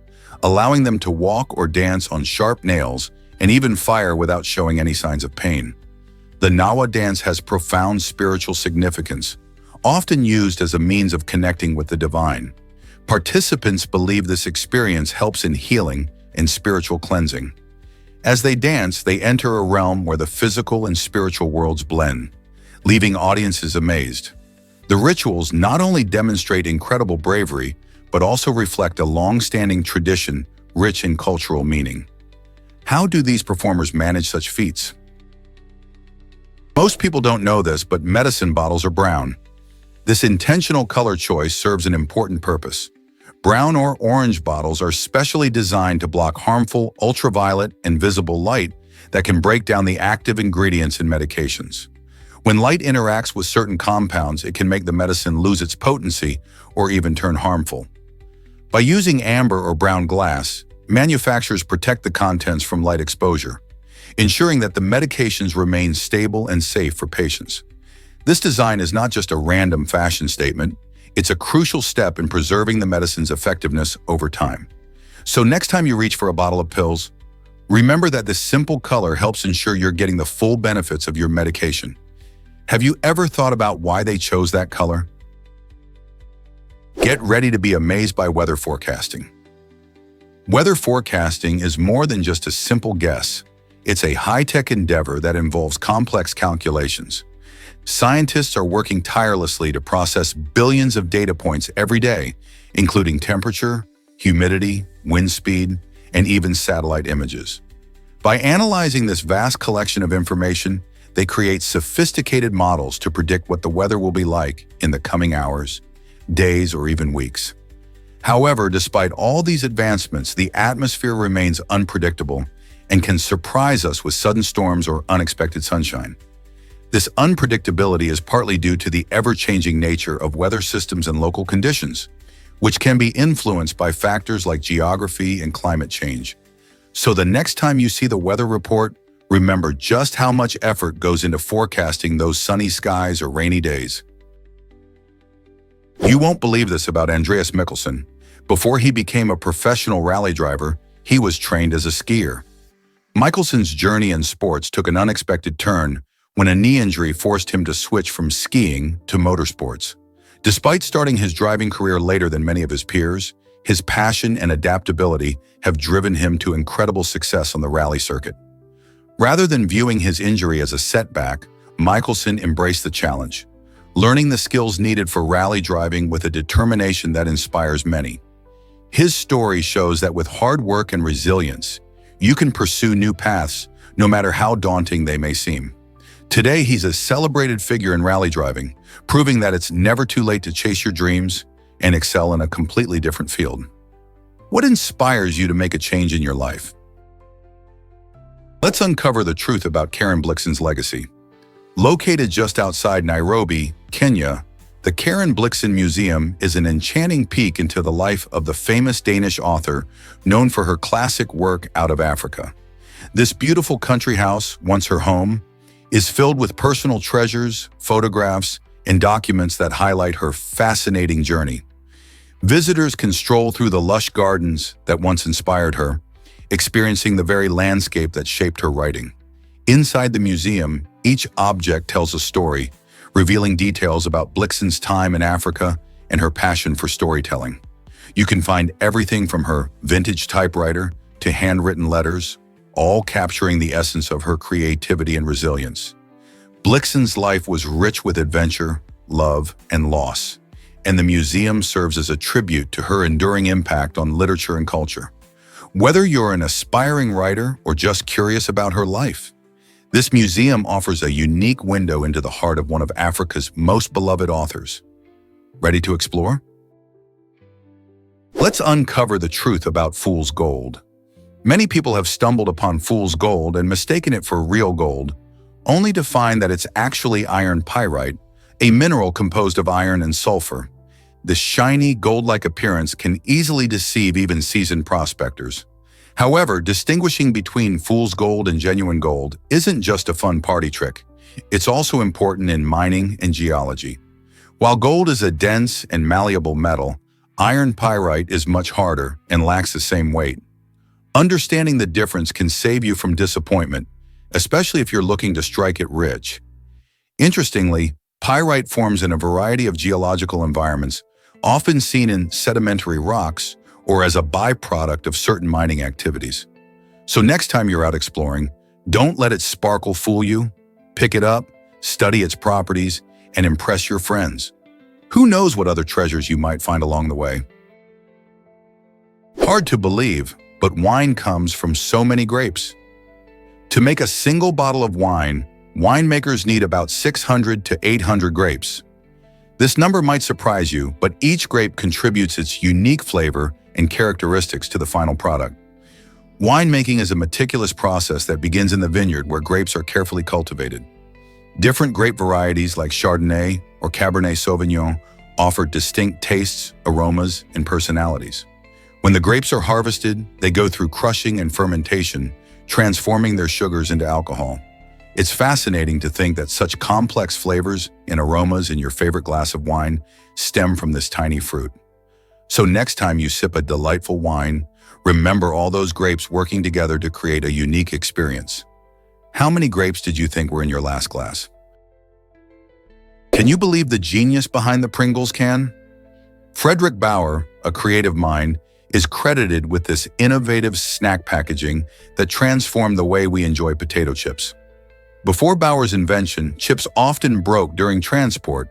allowing them to walk or dance on sharp nails and even fire without showing any signs of pain. The Nawa dance has profound spiritual significance, often used as a means of connecting with the divine. Participants believe this experience helps in healing and spiritual cleansing. As they dance, they enter a realm where the physical and spiritual worlds blend, leaving audiences amazed. The rituals not only demonstrate incredible bravery, but also reflect a long-standing tradition rich in cultural meaning. How do these performers manage such feats? Most people don't know this, but medicine bottles are brown. This intentional color choice serves an important purpose. Brown or orange bottles are specially designed to block harmful ultraviolet and visible light that can break down the active ingredients in medications. When light interacts with certain compounds, it can make the medicine lose its potency or even turn harmful. By using amber or brown glass, manufacturers protect the contents from light exposure, ensuring that the medications remain stable and safe for patients. This design is not just a random fashion statement, it's a crucial step in preserving the medicine's effectiveness over time. So next time you reach for a bottle of pills, remember that this simple color helps ensure you're getting the full benefits of your medication. Have you ever thought about why they chose that color? Get ready to be amazed by weather forecasting. Weather forecasting is more than just a simple guess. It's a high-tech endeavor that involves complex calculations. Scientists are working tirelessly to process billions of data points every day, including temperature, humidity, wind speed, and even satellite images. By analyzing this vast collection of information, they create sophisticated models to predict what the weather will be like in the coming hours, days, or even weeks. However, despite all these advancements, the atmosphere remains unpredictable and can surprise us with sudden storms or unexpected sunshine. This unpredictability is partly due to the ever-changing nature of weather systems and local conditions, which can be influenced by factors like geography and climate change. So the next time you see the weather report, remember just how much effort goes into forecasting those sunny skies or rainy days. You won't believe this about Andreas Mikkelsen. Before he became a professional rally driver, he was trained as a skier. Mikkelsen's journey in sports took an unexpected turn when a knee injury forced him to switch from skiing to motorsports. Despite starting his driving career later than many of his peers, his passion and adaptability have driven him to incredible success on the rally circuit. Rather than viewing his injury as a setback, Mikkelsen embraced the challenge, learning the skills needed for rally driving with a determination that inspires many. His story shows that with hard work and resilience, you can pursue new paths, no matter how daunting they may seem. Today, he's a celebrated figure in rally driving, proving that it's never too late to chase your dreams and excel in a completely different field. What inspires you to make a change in your life? Let's uncover the truth about Karen Blixen's legacy. Located just outside Nairobi, Kenya, The Karen Blixen Museum is an enchanting peek into the life of the famous Danish author known for her classic work Out of Africa. This beautiful country house, once her home, is filled with personal treasures, photographs, and documents that highlight her fascinating journey. Visitors can stroll through the lush gardens that once inspired her, experiencing the very landscape that shaped her writing. Inside the museum, each object tells a story, revealing details about Blixen's time in Africa and her passion for storytelling. You can find everything from her vintage typewriter to handwritten letters, all capturing the essence of her creativity and resilience. Blixen's life was rich with adventure, love, and loss, and the museum serves as a tribute to her enduring impact on literature and culture. Whether you're an aspiring writer or just curious about her life, this museum offers a unique window into the heart of one of Africa's most beloved authors. Ready to explore? Let's uncover the truth about fool's gold. Many people have stumbled upon fool's gold and mistaken it for real gold, only to find that it's actually iron pyrite, a mineral composed of iron and sulfur. This shiny, gold-like appearance can easily deceive even seasoned prospectors. However, distinguishing between fool's gold and genuine gold isn't just a fun party trick. It's also important in mining and geology. While gold is a dense and malleable metal, iron pyrite is much harder and lacks the same weight. Understanding the difference can save you from disappointment, especially if you're looking to strike it rich. Interestingly, pyrite forms in a variety of geological environments, often seen in sedimentary rocks or as a byproduct of certain mining activities. So next time you're out exploring, don't let its sparkle fool you. Pick it up, study its properties, and impress your friends. Who knows what other treasures you might find along the way? Hard to believe, but wine comes from so many grapes. To make a single bottle of wine, winemakers need about 600 to 800 grapes. This number might surprise you, but each grape contributes its unique flavor and characteristics to the final product. Winemaking is a meticulous process that begins in the vineyard where grapes are carefully cultivated. Different grape varieties like Chardonnay or Cabernet Sauvignon offer distinct tastes, aromas, and personalities. When the grapes are harvested, they go through crushing and fermentation, transforming their sugars into alcohol. It's fascinating to think that such complex flavors and aromas in your favorite glass of wine stem from this tiny fruit. So next time you sip a delightful wine, remember all those grapes working together to create a unique experience. How many grapes did you think were in your last glass? Can you believe the genius behind the Pringles can? Frederick Bauer, a creative mind, is credited with this innovative snack packaging that transformed the way we enjoy potato chips. Before Bauer's invention, chips often broke during transport,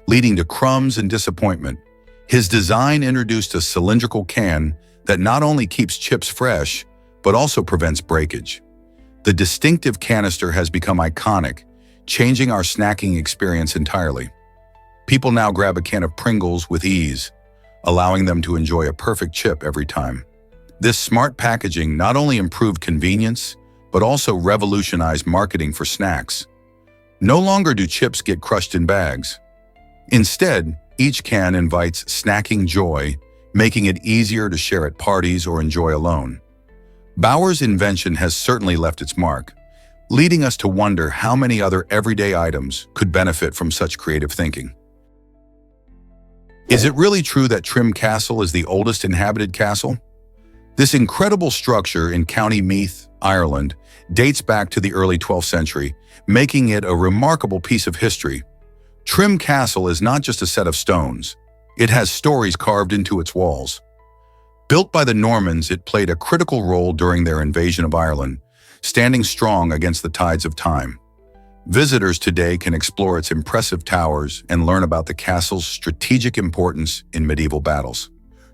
leading to crumbs and disappointment. His design introduced a cylindrical can that not only keeps chips fresh, but also prevents breakage. The distinctive canister has become iconic, changing our snacking experience entirely. People now grab a can of Pringles with ease, allowing them to enjoy a perfect chip every time. This smart packaging not only improved convenience, but also revolutionized marketing for snacks. No longer do chips get crushed in bags. Instead, each can invites snacking joy, making it easier to share at parties or enjoy alone. Bauer's invention has certainly left its mark, leading us to wonder how many other everyday items could benefit from such creative thinking. Is it really true that Trim Castle is the oldest inhabited castle? This incredible structure in County Meath, Ireland, dates back to the early 12th century, making it a remarkable piece of history. Trim Castle is not just a set of stones. It has stories carved into its walls. Built by the Normans, it played a critical role during their invasion of Ireland, standing strong against the tides of time. Visitors today can explore its impressive towers and learn about the castle's strategic importance in medieval battles.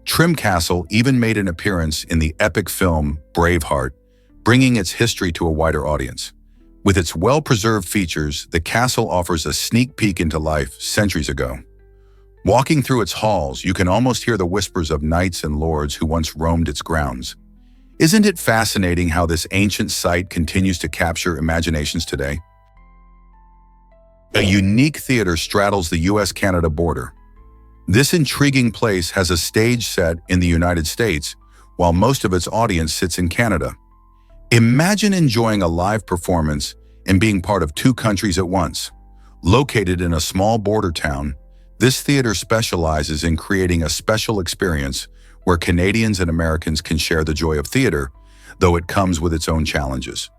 Trim Castle even made an appearance in the epic film Braveheart, bringing its history to a wider audience. With its well-preserved features, the castle offers a sneak peek into life centuries ago. Walking through its halls, you can almost hear the whispers of knights and lords who once roamed its grounds. Isn't it fascinating how this ancient site continues to capture imaginations today? A unique theater straddles the US-Canada border. This intriguing place has a stage set in the United States, while most of its audience sits in Canada. Imagine enjoying a live performance and being part of two countries at once. Located in a small border town, this theater specializes in creating a special experience where Canadians and Americans can share the joy of theater, though it comes with its own challenges.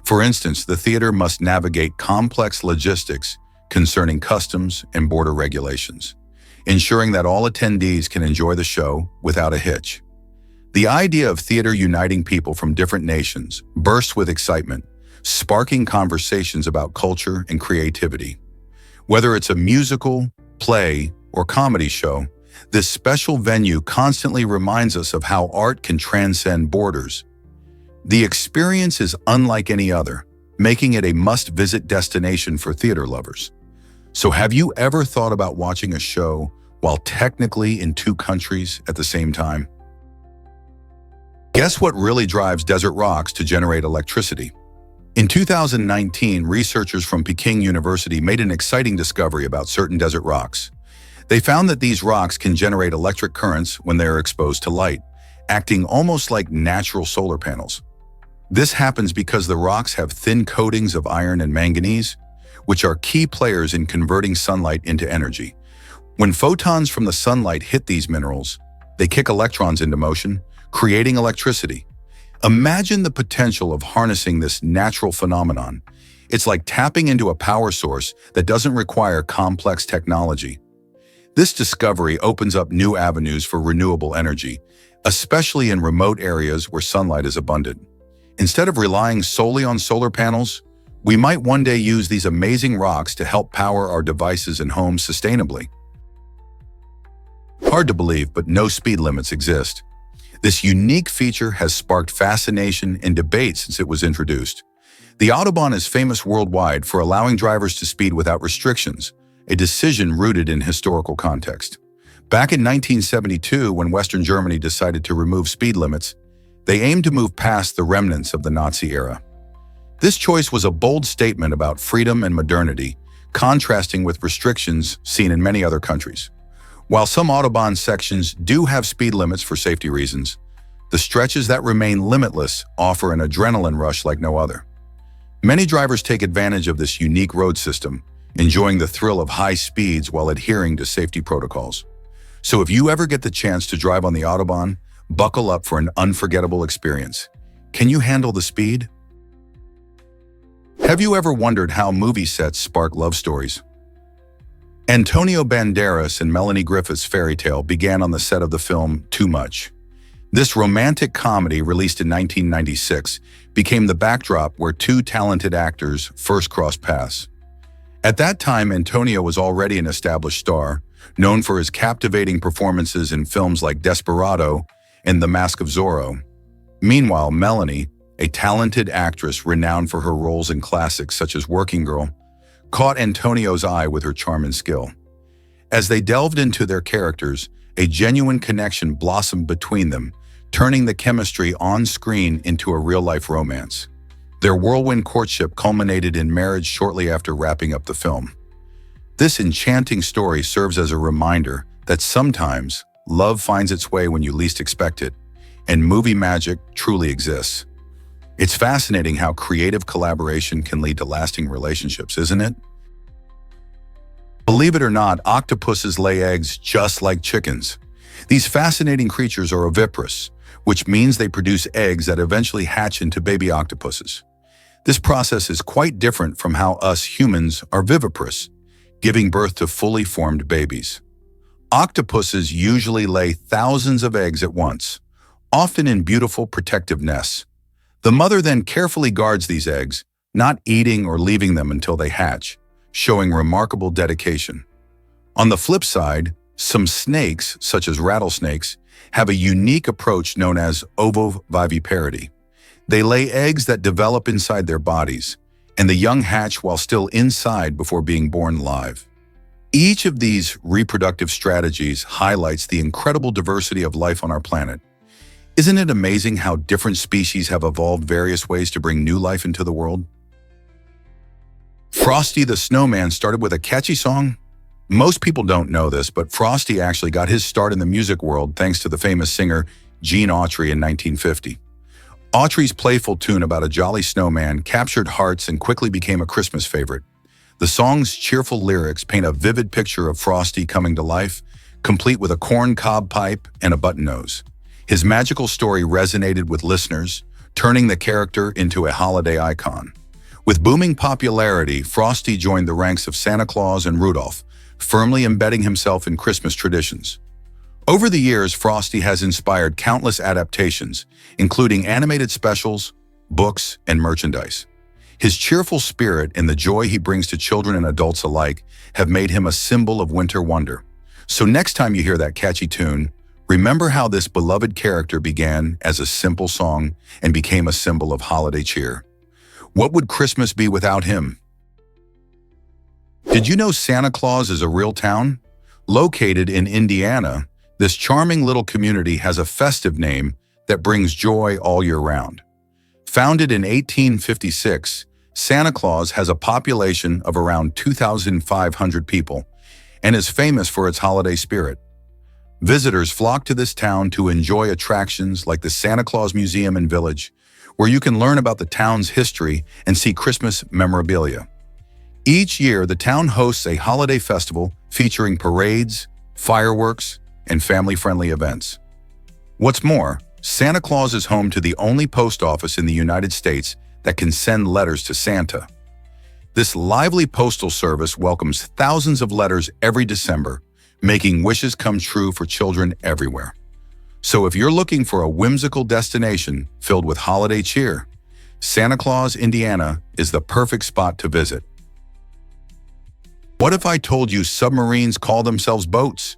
For instance, the theater must navigate complex logistics concerning customs and border regulations, ensuring that all attendees can enjoy the show without a hitch. The idea of theater uniting people from different nations bursts with excitement, sparking conversations about culture and creativity. Whether it's a musical, play, or comedy show, this special venue constantly reminds us of how art can transcend borders. The experience is unlike any other, making it a must-visit destination for theater lovers. So have you ever thought about watching a show while technically in two countries at the same time? Guess what really drives desert rocks to generate electricity? In 2019, researchers from Peking University made an exciting discovery about certain desert rocks. They found that these rocks can generate electric currents when they are exposed to light, acting almost like natural solar panels. This happens because the rocks have thin coatings of iron and manganese, which are key players in converting sunlight into energy. When photons from the sunlight hit these minerals, they kick electrons into motion, creating electricity. Imagine the potential of harnessing this natural phenomenon. It's like tapping into a power source that doesn't require complex technology. This discovery opens up new avenues for renewable energy, especially in remote areas where sunlight is abundant. Instead of relying solely on solar panels, we might one day use these amazing rocks to help power our devices and homes sustainably. Hard to believe, but no speed limits exist. This unique feature has sparked fascination and debate since it was introduced. The Autobahn is famous worldwide for allowing drivers to speed without restrictions, a decision rooted in historical context. Back in 1972, when Western Germany decided to remove speed limits, they aimed to move past the remnants of the Nazi era. This choice was a bold statement about freedom and modernity, contrasting with restrictions seen in many other countries. While some Autobahn sections do have speed limits for safety reasons, the stretches that remain limitless offer an adrenaline rush like no other. Many drivers take advantage of this unique road system, enjoying the thrill of high speeds while adhering to safety protocols. So if you ever get the chance to drive on the Autobahn, buckle up for an unforgettable experience. Can you handle the speed? Have you ever wondered how movie sets spark love stories? Antonio Banderas and Melanie Griffith's fairy tale began on the set of the film Too Much. This romantic comedy, released in 1996, became the backdrop where two talented actors first crossed paths. At that time, Antonio was already an established star, known for his captivating performances in films like Desperado and The Mask of Zorro. Meanwhile, Melanie, a talented actress renowned for her roles in classics such as Working Girl, caught Antonio's eye with her charm and skill. As they delved into their characters, a genuine connection blossomed between them, turning the chemistry on screen into a real-life romance. Their whirlwind courtship culminated in marriage shortly after wrapping up the film. This enchanting story serves as a reminder that sometimes love finds its way when you least expect it, and movie magic truly exists. It's fascinating how creative collaboration can lead to lasting relationships, isn't it? Believe it or not, octopuses lay eggs just like chickens. These fascinating creatures are oviparous, which means they produce eggs that eventually hatch into baby octopuses. This process is quite different from how us humans are viviparous, giving birth to fully formed babies. Octopuses usually lay thousands of eggs at once, often in beautiful protective nests. The mother then carefully guards these eggs, not eating or leaving them until they hatch, showing remarkable dedication. On the flip side, some snakes, such as rattlesnakes, have a unique approach known as ovoviviparity. They lay eggs that develop inside their bodies, and the young hatch while still inside before being born live. Each of these reproductive strategies highlights the incredible diversity of life on our planet. Isn't it amazing how different species have evolved various ways to bring new life into the world? Frosty the Snowman started with a catchy song. Most people don't know this, but Frosty actually got his start in the music world thanks to the famous singer Gene Autry in 1950. Autry's playful tune about a jolly snowman captured hearts and quickly became a Christmas favorite. The song's cheerful lyrics paint a vivid picture of Frosty coming to life, complete with a corn cob pipe and a button nose. His magical story resonated with listeners, turning the character into a holiday icon. With booming popularity, Frosty joined the ranks of Santa Claus and Rudolph, firmly embedding himself in Christmas traditions. Over the years, Frosty has inspired countless adaptations, including animated specials, books, and merchandise. His cheerful spirit and the joy he brings to children and adults alike have made him a symbol of winter wonder. So next time you hear that catchy tune, remember how this beloved character began as a simple song and became a symbol of holiday cheer. What would Christmas be without him? Did you know Santa Claus is a real town? Located in Indiana, this charming little community has a festive name that brings joy all year round. Founded in 1856, Santa Claus has a population of around 2,500 people and is famous for its holiday spirit. Visitors flock to this town to enjoy attractions like the Santa Claus Museum and Village, where you can learn about the town's history and see Christmas memorabilia. Each year, the town hosts a holiday festival featuring parades, fireworks, and family-friendly events. What's more, Santa Claus is home to the only post office in the United States that can send letters to Santa. This lively postal service welcomes thousands of letters every December, making wishes come true for children everywhere. So if you're looking for a whimsical destination filled with holiday cheer, Santa Claus, Indiana is the perfect spot to visit. What if I told you submarines call themselves boats?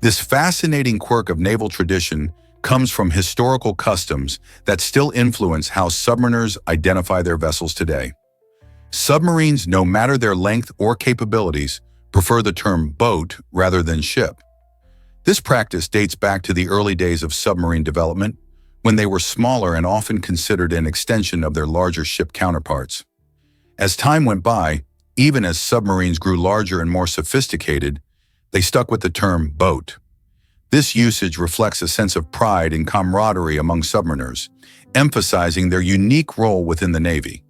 This fascinating quirk of naval tradition comes from historical customs that still influence how submariners identify their vessels today. Submarines, no matter their length or capabilities, prefer the term boat rather than ship. This practice dates back to the early days of submarine development, when they were smaller and often considered an extension of their larger ship counterparts. As time went by, even as submarines grew larger and more sophisticated, they stuck with the term boat. This usage reflects a sense of pride and camaraderie among submariners, emphasizing their unique role within the Navy.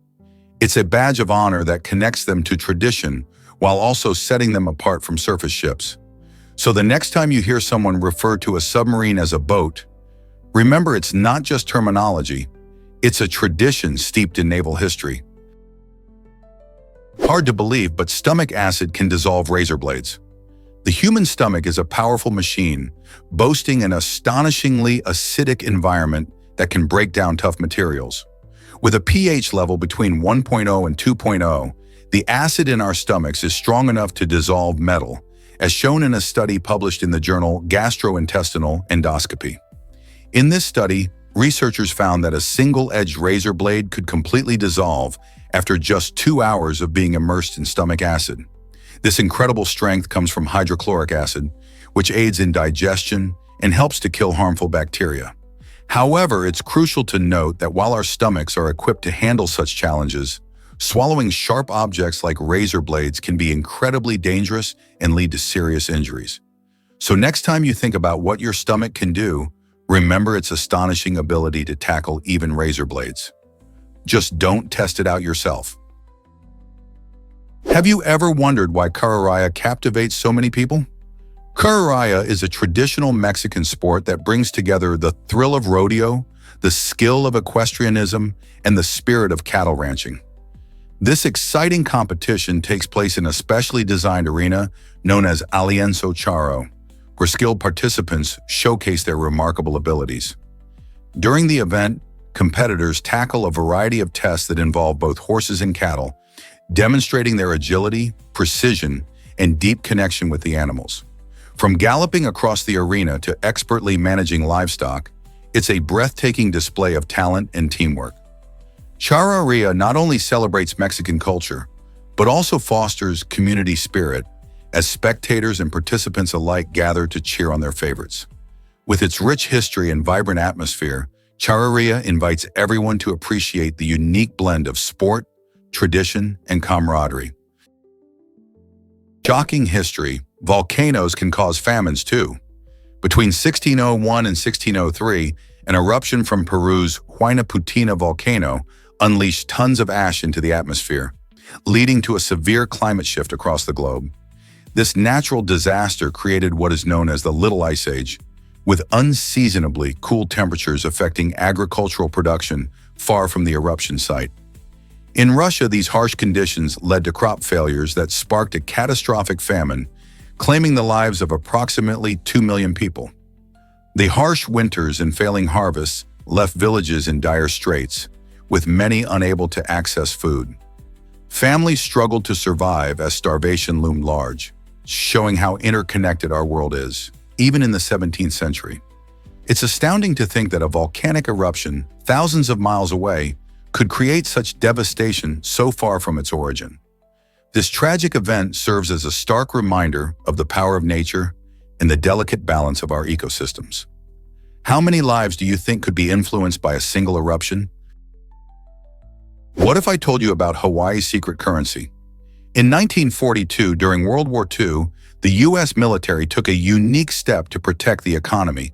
It's a badge of honor that connects them to tradition while also setting them apart from surface ships. So the next time you hear someone refer to a submarine as a boat, remember it's not just terminology, it's a tradition steeped in naval history. Hard to believe, but stomach acid can dissolve razor blades. The human stomach is a powerful machine, boasting an astonishingly acidic environment that can break down tough materials. With a pH level between 1.0 and 2.0, the acid in our stomachs is strong enough to dissolve metal, as shown in a study published in the journal Gastrointestinal Endoscopy. In this study, researchers found that a single-edged razor blade could completely dissolve after just 2 hours of being immersed in stomach acid. This incredible strength comes from hydrochloric acid, which aids in digestion and helps to kill harmful bacteria. However, it's crucial to note that while our stomachs are equipped to handle such challenges, swallowing sharp objects like razor blades can be incredibly dangerous and lead to serious injuries. So next time you think about what your stomach can do, remember its astonishing ability to tackle even razor blades. Just don't test it out yourself. Have you ever wondered why carrerilla captivates so many people? Carrerilla is a traditional Mexican sport that brings together the thrill of rodeo, the skill of equestrianism, and the spirit of cattle ranching. This exciting competition takes place in a specially designed arena known as Alienzo Charro, where skilled participants showcase their remarkable abilities. During the event, competitors tackle a variety of tests that involve both horses and cattle, demonstrating their agility, precision, and deep connection with the animals. From galloping across the arena to expertly managing livestock, it's a breathtaking display of talent and teamwork. Carrerilla not only celebrates Mexican culture, but also fosters community spirit as spectators and participants alike gather to cheer on their favorites. With its rich history and vibrant atmosphere, Carrerilla invites everyone to appreciate the unique blend of sport, tradition, and camaraderie. Shocking history, volcanoes can cause famines too. Between 1601 and 1603, an eruption from Peru's Huayna Putina volcano unleashed tons of ash into the atmosphere, leading to a severe climate shift across the globe. This natural disaster created what is known as the Little Ice Age, with unseasonably cool temperatures affecting agricultural production far from the eruption site. In Russia, these harsh conditions led to crop failures that sparked a catastrophic famine, claiming the lives of approximately 2 million people. The harsh winters and failing harvests left villages in dire straits, with many unable to access food. Families struggled to survive as starvation loomed large, showing how interconnected our world is, even in the 17th century. It's astounding to think that a volcanic eruption thousands of miles away could create such devastation so far from its origin. This tragic event serves as a stark reminder of the power of nature and the delicate balance of our ecosystems. How many lives do you think could be influenced by a single eruption? What if I told you about Hawaii's secret currency? In 1942, during World War II, the U.S. military took a unique step to protect the economy.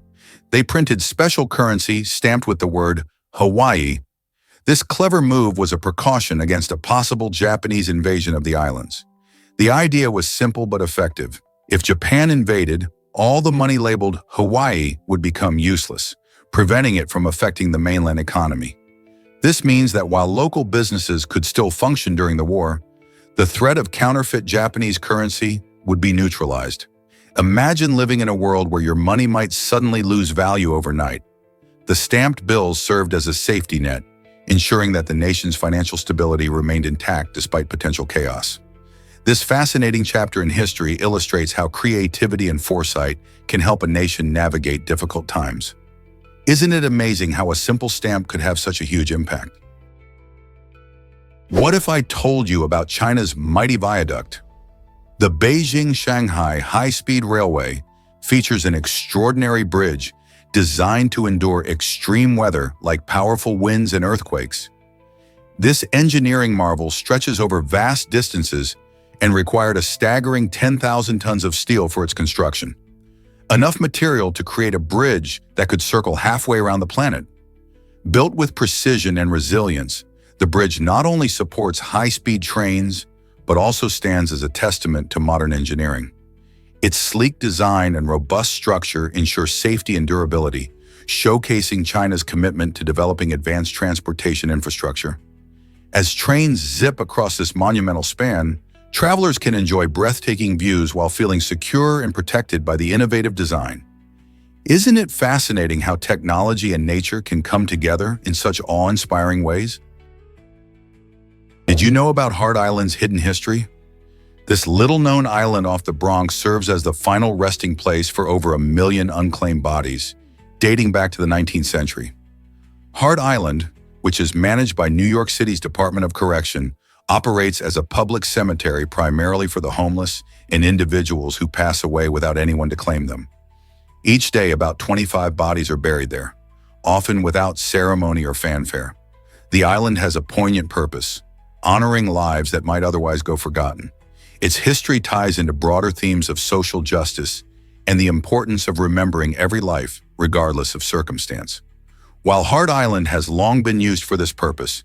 They printed special currency stamped with the word Hawaii. This clever move was a precaution against a possible Japanese invasion of the islands. The idea was simple but effective. If Japan invaded, all the money labeled Hawaii would become useless, preventing it from affecting the mainland economy. This means that while local businesses could still function during the war, the threat of counterfeit Japanese currency would be neutralized. Imagine living in a world where your money might suddenly lose value overnight. The stamped bills served as a safety net, ensuring that the nation's financial stability remained intact despite potential chaos. This fascinating chapter in history illustrates how creativity and foresight can help a nation navigate difficult times. Isn't it amazing how a simple stamp could have such a huge impact? What if I told you about China's mighty viaduct? The Beijing-Shanghai high-speed railway features an extraordinary bridge designed to endure extreme weather like powerful winds and earthquakes. This engineering marvel stretches over vast distances and required a staggering 10,000 tons of steel for its construction, enough material to create a bridge that could circle halfway around the planet. Built with precision and resilience, the bridge not only supports high-speed trains, but also stands as a testament to modern engineering. Its sleek design and robust structure ensure safety and durability, showcasing China's commitment to developing advanced transportation infrastructure. As trains zip across this monumental span, travelers can enjoy breathtaking views while feeling secure and protected by the innovative design. Isn't it fascinating how technology and nature can come together in such awe-inspiring ways? Did you know about Hart Island's hidden history? This little-known island off the Bronx serves as the final resting place for over 1 million unclaimed bodies, dating back to the 19th century. Hart Island, which is managed by New York City's Department of Correction, operates as a public cemetery primarily for the homeless and individuals who pass away without anyone to claim them. Each day, about 25 bodies are buried there, often without ceremony or fanfare. The island has a poignant purpose, honoring lives that might otherwise go forgotten. Its history ties into broader themes of social justice and the importance of remembering every life, regardless of circumstance. While Hart Island has long been used for this purpose,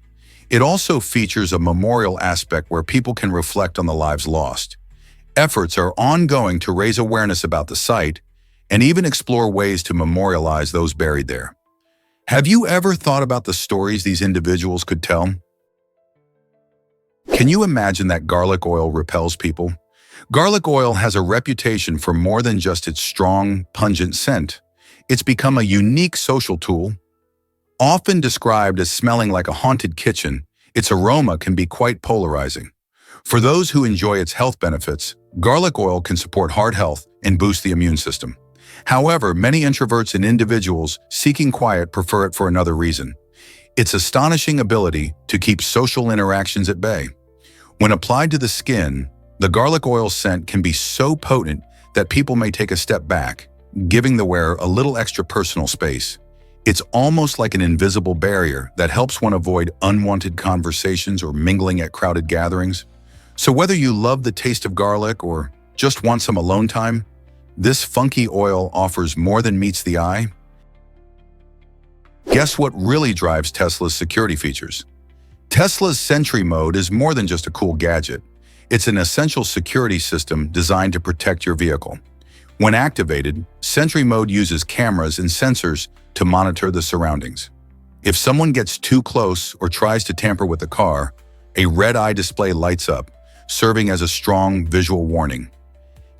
it also features a memorial aspect where people can reflect on the lives lost. Efforts are ongoing to raise awareness about the site and even explore ways to memorialize those buried there. Have you ever thought about the stories these individuals could tell? Can you imagine that garlic oil repels people? Garlic oil has a reputation for more than just its strong, pungent scent. It's become a unique social tool. Often described as smelling like a haunted kitchen, its aroma can be quite polarizing. For those who enjoy its health benefits, garlic oil can support heart health and boost the immune system. However, many introverts and individuals seeking quiet prefer it for another reason: its astonishing ability to keep social interactions at bay. When applied to the skin, the garlic oil scent can be so potent that people may take a step back, giving the wearer a little extra personal space. It's almost like an invisible barrier that helps one avoid unwanted conversations or mingling at crowded gatherings. So whether you love the taste of garlic or just want some alone time, this funky oil offers more than meets the eye. Guess what really drives Tesla's security features? Tesla's Sentry Mode is more than just a cool gadget. It's an essential security system designed to protect your vehicle. When activated, Sentry Mode uses cameras and sensors to monitor the surroundings. If someone gets too close or tries to tamper with the car, a red eye display lights up, serving as a strong visual warning.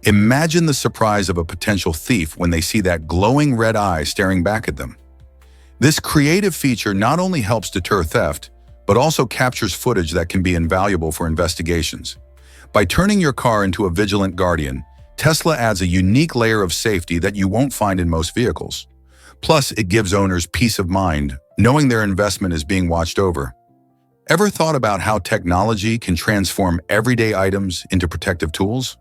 Imagine the surprise of a potential thief when they see that glowing red eye staring back at them. This creative feature not only helps deter theft, but also captures footage that can be invaluable for investigations. By turning your car into a vigilant guardian, Tesla adds a unique layer of safety that you won't find in most vehicles. Plus, it gives owners peace of mind, knowing their investment is being watched over. Ever thought about how technology can transform everyday items into protective tools?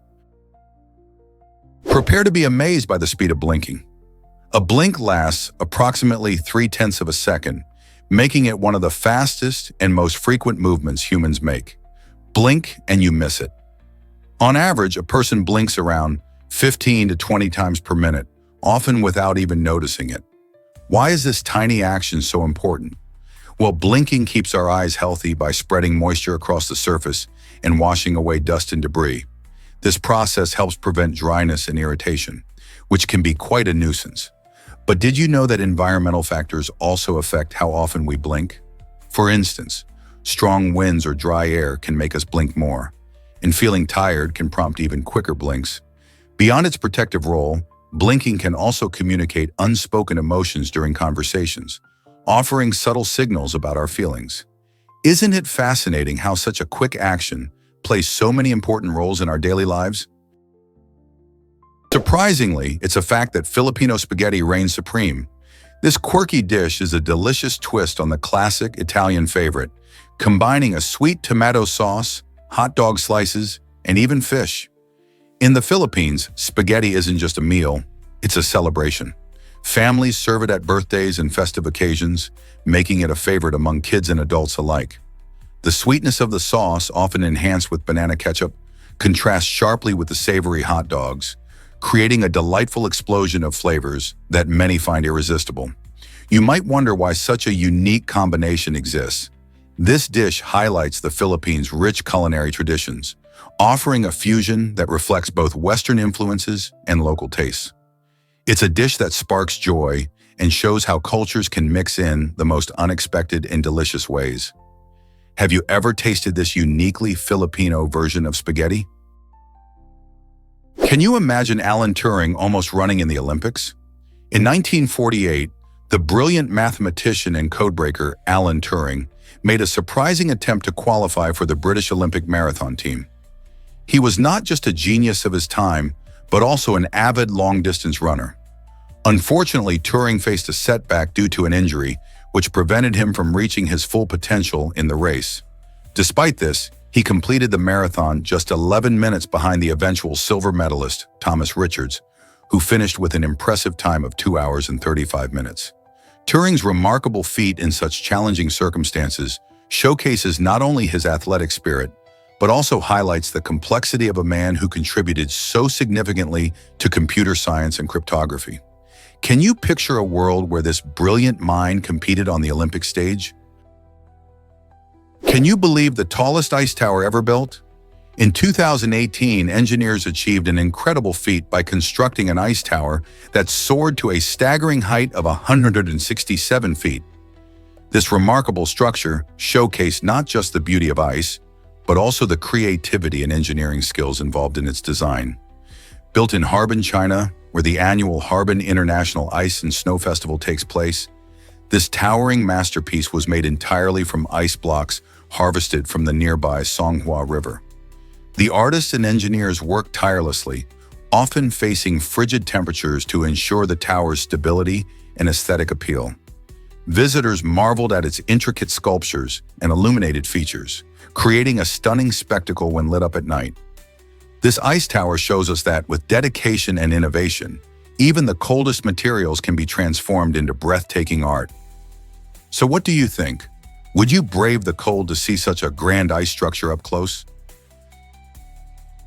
Prepare to be amazed by the speed of blinking. A blink lasts approximately 0.3 of a second, making it one of the fastest and most frequent movements humans make. Blink and you miss it. On average, a person blinks around 15 to 20 times per minute, often without even noticing it. Why is this tiny action so important? Well, blinking keeps our eyes healthy by spreading moisture across the surface and washing away dust and debris. This process helps prevent dryness and irritation, which can be quite a nuisance. But did you know that environmental factors also affect how often we blink? For instance, strong winds or dry air can make us blink more, and feeling tired can prompt even quicker blinks. Beyond its protective role, blinking can also communicate unspoken emotions during conversations, offering subtle signals about our feelings. Isn't it fascinating how such a quick action plays so many important roles in our daily lives? Surprisingly, it's a fact that Filipino spaghetti reigns supreme. This quirky dish is a delicious twist on the classic Italian favorite, combining a sweet tomato sauce, hot dog slices, and even fish. In the Philippines, spaghetti isn't just a meal, it's a celebration. Families serve it at birthdays and festive occasions, making it a favorite among kids and adults alike. The sweetness of the sauce, often enhanced with banana ketchup, contrasts sharply with the savory hot dogs, creating a delightful explosion of flavors that many find irresistible. You might wonder why such a unique combination exists. This dish highlights the Philippines' rich culinary traditions, offering a fusion that reflects both Western influences and local tastes. It's a dish that sparks joy and shows how cultures can mix in the most unexpected and delicious ways. Have you ever tasted this uniquely Filipino version of spaghetti? Can you imagine Alan Turing almost running in the Olympics? In 1948, the brilliant mathematician and codebreaker Alan Turing made a surprising attempt to qualify for the British Olympic marathon team. He was not just a genius of his time, but also an avid long-distance runner. Unfortunately, Turing faced a setback due to an injury, which prevented him from reaching his full potential in the race. Despite this, he completed the marathon just 11 minutes behind the eventual silver medalist, Thomas Richards, who finished with an impressive time of 2 hours and 35 minutes. Turing's remarkable feat in such challenging circumstances showcases not only his athletic spirit, but also highlights the complexity of a man who contributed so significantly to computer science and cryptography. Can you picture a world where this brilliant mind competed on the Olympic stage? Can you believe the tallest ice tower ever built? In 2018, engineers achieved an incredible feat by constructing an ice tower that soared to a staggering height of 167 feet. This remarkable structure showcased not just the beauty of ice, but also the creativity and engineering skills involved in its design. Built in Harbin, China, where the annual Harbin International Ice and Snow Festival takes place, this towering masterpiece was made entirely from ice blocks harvested from the nearby Songhua River. The artists and engineers worked tirelessly, often facing frigid temperatures to ensure the tower's stability and aesthetic appeal. Visitors marveled at its intricate sculptures and illuminated features, creating a stunning spectacle when lit up at night. This ice tower shows us that with dedication and innovation, Even the coldest materials can be transformed into breathtaking art. So what do you think? Would you brave the cold to see such a grand ice structure up close?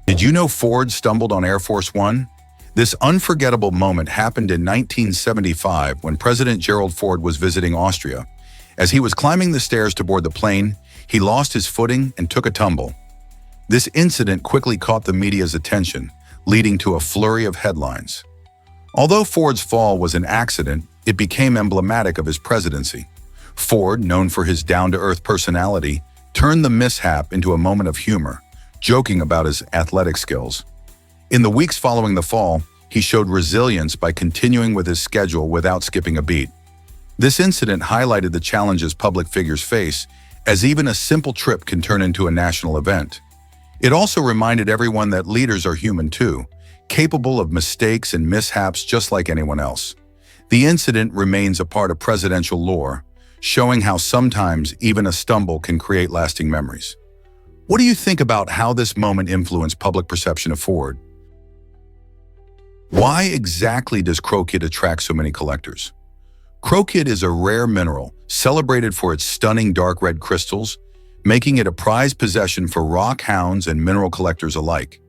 Did you know Ford stumbled on Air Force One? This unforgettable moment happened in 1975 when President Gerald Ford was visiting Austria. As he was climbing the stairs to board the plane, he lost his footing and took a tumble. This incident quickly caught the media's attention, leading to a flurry of headlines. Although Ford's fall was an accident, it became emblematic of his presidency. Ford, known for his down-to-earth personality, turned the mishap into a moment of humor, joking about his athletic skills. In the weeks following the fall, he showed resilience by continuing with his schedule without skipping a beat. This incident highlighted the challenges public figures face, as even a simple trip can turn into a national event. It also reminded everyone that leaders are human too, capable of mistakes and mishaps just like anyone else. The incident remains a part of presidential lore, showing how sometimes even a stumble can create lasting memories. What do you think about how this moment influenced public perception of Ford? Why exactly does crochet attract so many collectors? Crochet is a rare mineral, celebrated for its stunning dark red crystals, making it a prized possession for rock hounds and mineral collectors alike.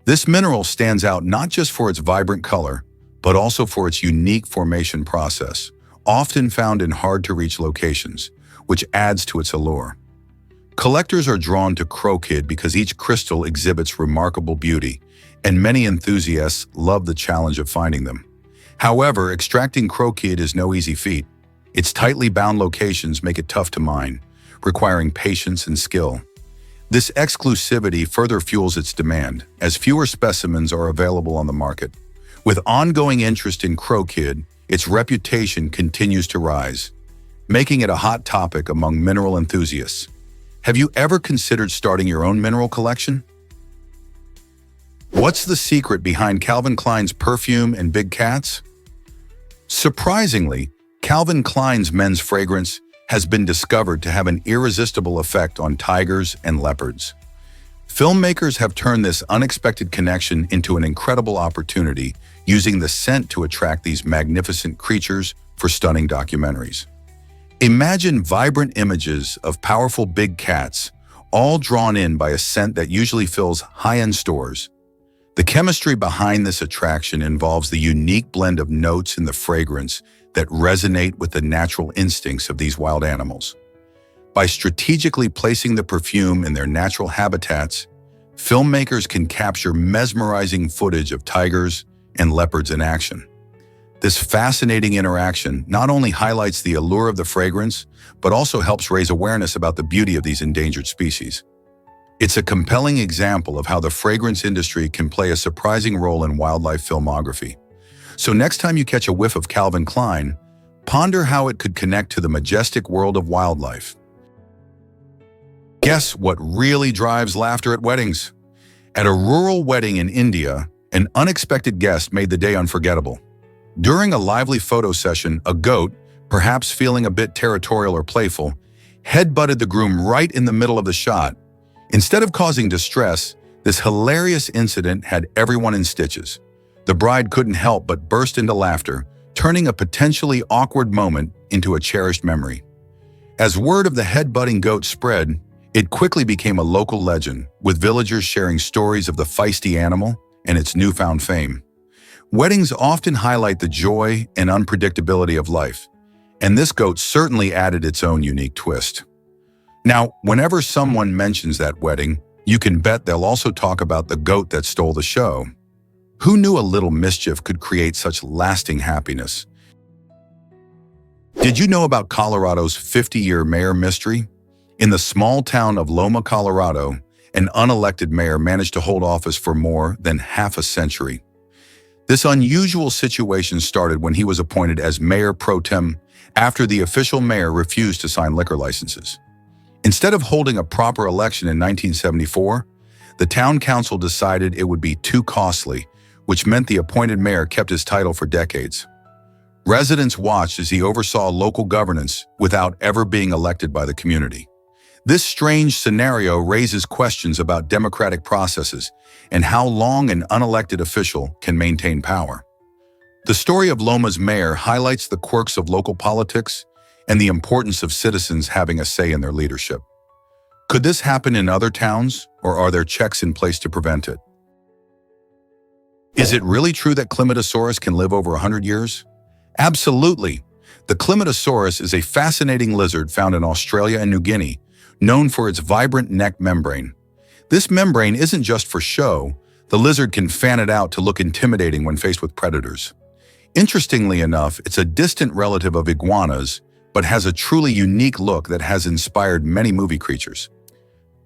This mineral stands out not just for its vibrant color, but also for its unique formation process, often found in hard-to-reach locations, which adds to its allure. Collectors are drawn to crochet because each crystal exhibits remarkable beauty, and many enthusiasts love the challenge of finding them. However, extracting crochet is no easy feat. Its tightly bound locations make it tough to mine, requiring patience and skill. This exclusivity further fuels its demand, as fewer specimens are available on the market. With ongoing interest in crochet, its reputation continues to rise, making it a hot topic among mineral enthusiasts. Have you ever considered starting your own mineral collection? What's the secret behind Calvin Klein's perfume and big cats? Surprisingly, Calvin Klein's men's fragrance has been discovered to have an irresistible effect on tigers and leopards. Filmmakers have turned this unexpected connection into an incredible opportunity, using the scent to attract these magnificent creatures for stunning documentaries. Imagine vibrant images of powerful big cats, all drawn in by a scent that usually fills high-end stores. The chemistry behind this attraction involves the unique blend of notes in the fragrance that resonate with the natural instincts of these wild animals. By strategically placing the perfume in their natural habitats, filmmakers can capture mesmerizing footage of tigers and leopards in action. This fascinating interaction not only highlights the allure of the fragrance, but also helps raise awareness about the beauty of these endangered species. It's a compelling example of how the fragrance industry can play a surprising role in wildlife filmography. So next time you catch a whiff of Calvin Klein, ponder how it could connect to the majestic world of wildlife. Guess what really drives laughter at weddings? At a rural wedding in India, an unexpected guest made the day unforgettable. During a lively photo session, a goat, perhaps feeling a bit territorial or playful, head-butted the groom right in the middle of the shot. Instead of causing distress, this hilarious incident had everyone in stitches. The bride couldn't help but burst into laughter, turning a potentially awkward moment into a cherished memory. As word of the head-butting goat spread, it quickly became a local legend, with villagers sharing stories of the feisty animal and its newfound fame. Weddings often highlight the joy and unpredictability of life, and this goat certainly added its own unique twist. Now, whenever someone mentions that wedding, you can bet they'll also talk about the goat that stole the show. Who knew a little mischief could create such lasting happiness? Did you know about Colorado's 50-year mayor mystery? In the small town of Loma, Colorado, an unelected mayor managed to hold office for more than half a century. This unusual situation started when he was appointed as mayor pro tem after the official mayor refused to sign liquor licenses. Instead of holding a proper election in 1974, the town council decided it would be too costly, which meant the appointed mayor kept his title for decades. Residents watched as he oversaw local governance without ever being elected by the community. This strange scenario raises questions about democratic processes and how long an unelected official can maintain power. The story of Loma's mayor highlights the quirks of local politics and the importance of citizens having a say in their leadership. Could this happen in other towns, or are there checks in place to prevent it? Is it really true that Climatosaurus can live over 100 years? Absolutely. The Climatosaurus is a fascinating lizard found in Australia and New Guinea, known for its vibrant neck membrane. This membrane isn't just for show. The lizard can fan it out to look intimidating when faced with predators. Interestingly enough, it's a distant relative of iguanas, but has a truly unique look that has inspired many movie creatures.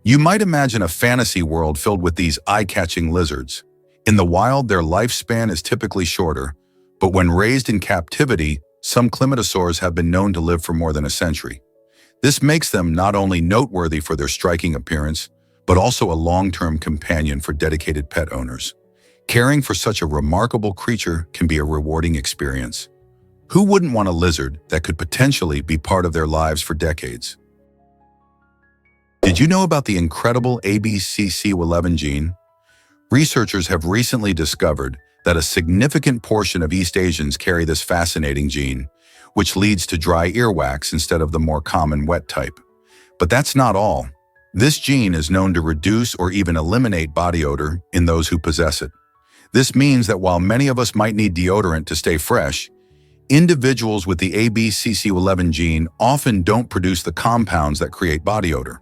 You might imagine a fantasy world filled with these eye-catching lizards. In the wild, their lifespan is typically shorter, but when raised in captivity, some climatosaurs have been known to live for more than a century. This makes them not only noteworthy for their striking appearance, but also a long-term companion for dedicated pet owners. Caring for such a remarkable creature can be a rewarding experience. Who wouldn't want a lizard that could potentially be part of their lives for decades? Did you know about the incredible ABCC11 gene? Researchers have recently discovered that a significant portion of East Asians carry this fascinating gene, which leads to dry earwax instead of the more common wet type. But that's not all. This gene is known to reduce or even eliminate body odor in those who possess it. This means that while many of us might need deodorant to stay fresh, individuals with the ABCC11 gene often don't produce the compounds that create body odor.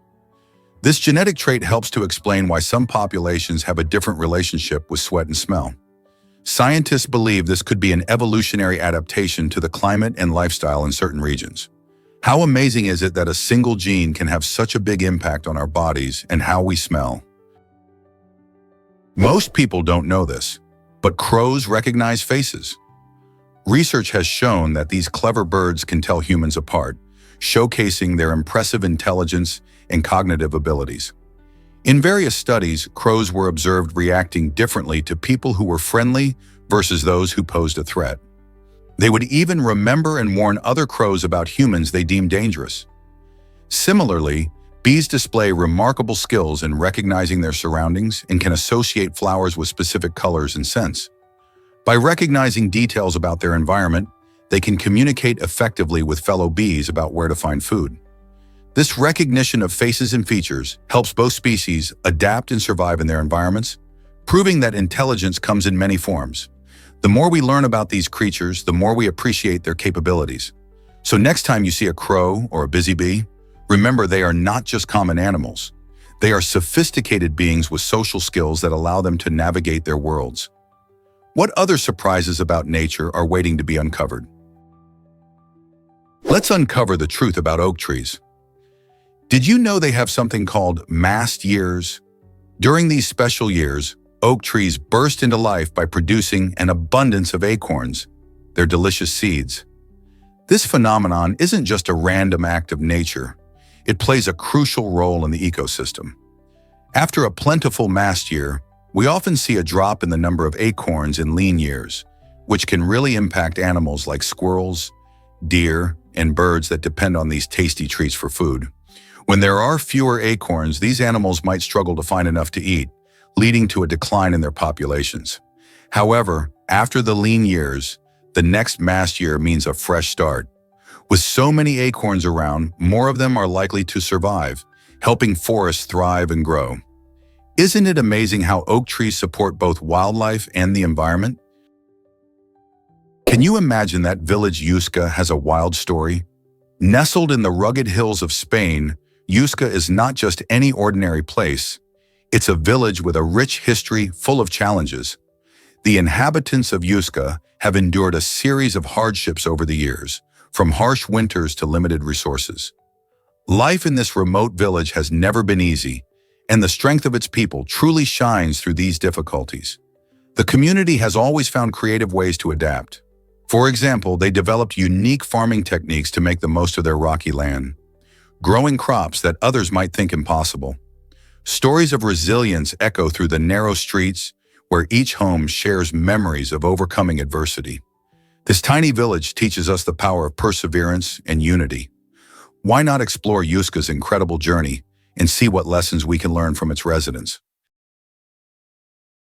This genetic trait helps to explain why some populations have a different relationship with sweat and smell. Scientists believe this could be an evolutionary adaptation to the climate and lifestyle in certain regions. How amazing is it that a single gene can have such a big impact on our bodies and how we smell? Most people don't know this, but crows recognize faces. Research has shown that these clever birds can tell humans apart, showcasing their impressive intelligence and cognitive abilities. In various studies, crows were observed reacting differently to people who were friendly versus those who posed a threat. They would even remember and warn other crows about humans they deemed dangerous. Similarly, bees display remarkable skills in recognizing their surroundings and can associate flowers with specific colors and scents. By recognizing details about their environment, they can communicate effectively with fellow bees about where to find food. This recognition of faces and features helps both species adapt and survive in their environments, proving that intelligence comes in many forms. The more we learn about these creatures, the more we appreciate their capabilities. So next time you see a crow or a busy bee, remember they are not just common animals. They are sophisticated beings with social skills that allow them to navigate their worlds. What other surprises about nature are waiting to be uncovered? Let's uncover the truth about oak trees. Did you know they have something called mast years? During these special years, oak trees burst into life by producing an abundance of acorns, their delicious seeds. This phenomenon isn't just a random act of nature. It plays a crucial role in the ecosystem. After a plentiful mast year, we often see a drop in the number of acorns in lean years, which can really impact animals like squirrels, deer, and birds that depend on these tasty treats for food. When there are fewer acorns, these animals might struggle to find enough to eat, leading to a decline in their populations. However, after the lean years, the next mast year means a fresh start. With so many acorns around, more of them are likely to survive, helping forests thrive and grow. Isn't it amazing how oak trees support both wildlife and the environment? Can you imagine that village Usca has a wild story? Nestled in the rugged hills of Spain, Usca is not just any ordinary place. It's a village with a rich history full of challenges. The inhabitants of Usca have endured a series of hardships over the years, from harsh winters to limited resources. Life in this remote village has never been easy, and the strength of its people truly shines through these difficulties. The community has always found creative ways to adapt. For example, they developed unique farming techniques to make the most of their rocky land, growing crops that others might think impossible. Stories of resilience echo through the narrow streets, where each home shares memories of overcoming adversity. This tiny village teaches us the power of perseverance and unity. Why not explore Usca's incredible journey and see what lessons we can learn from its residents?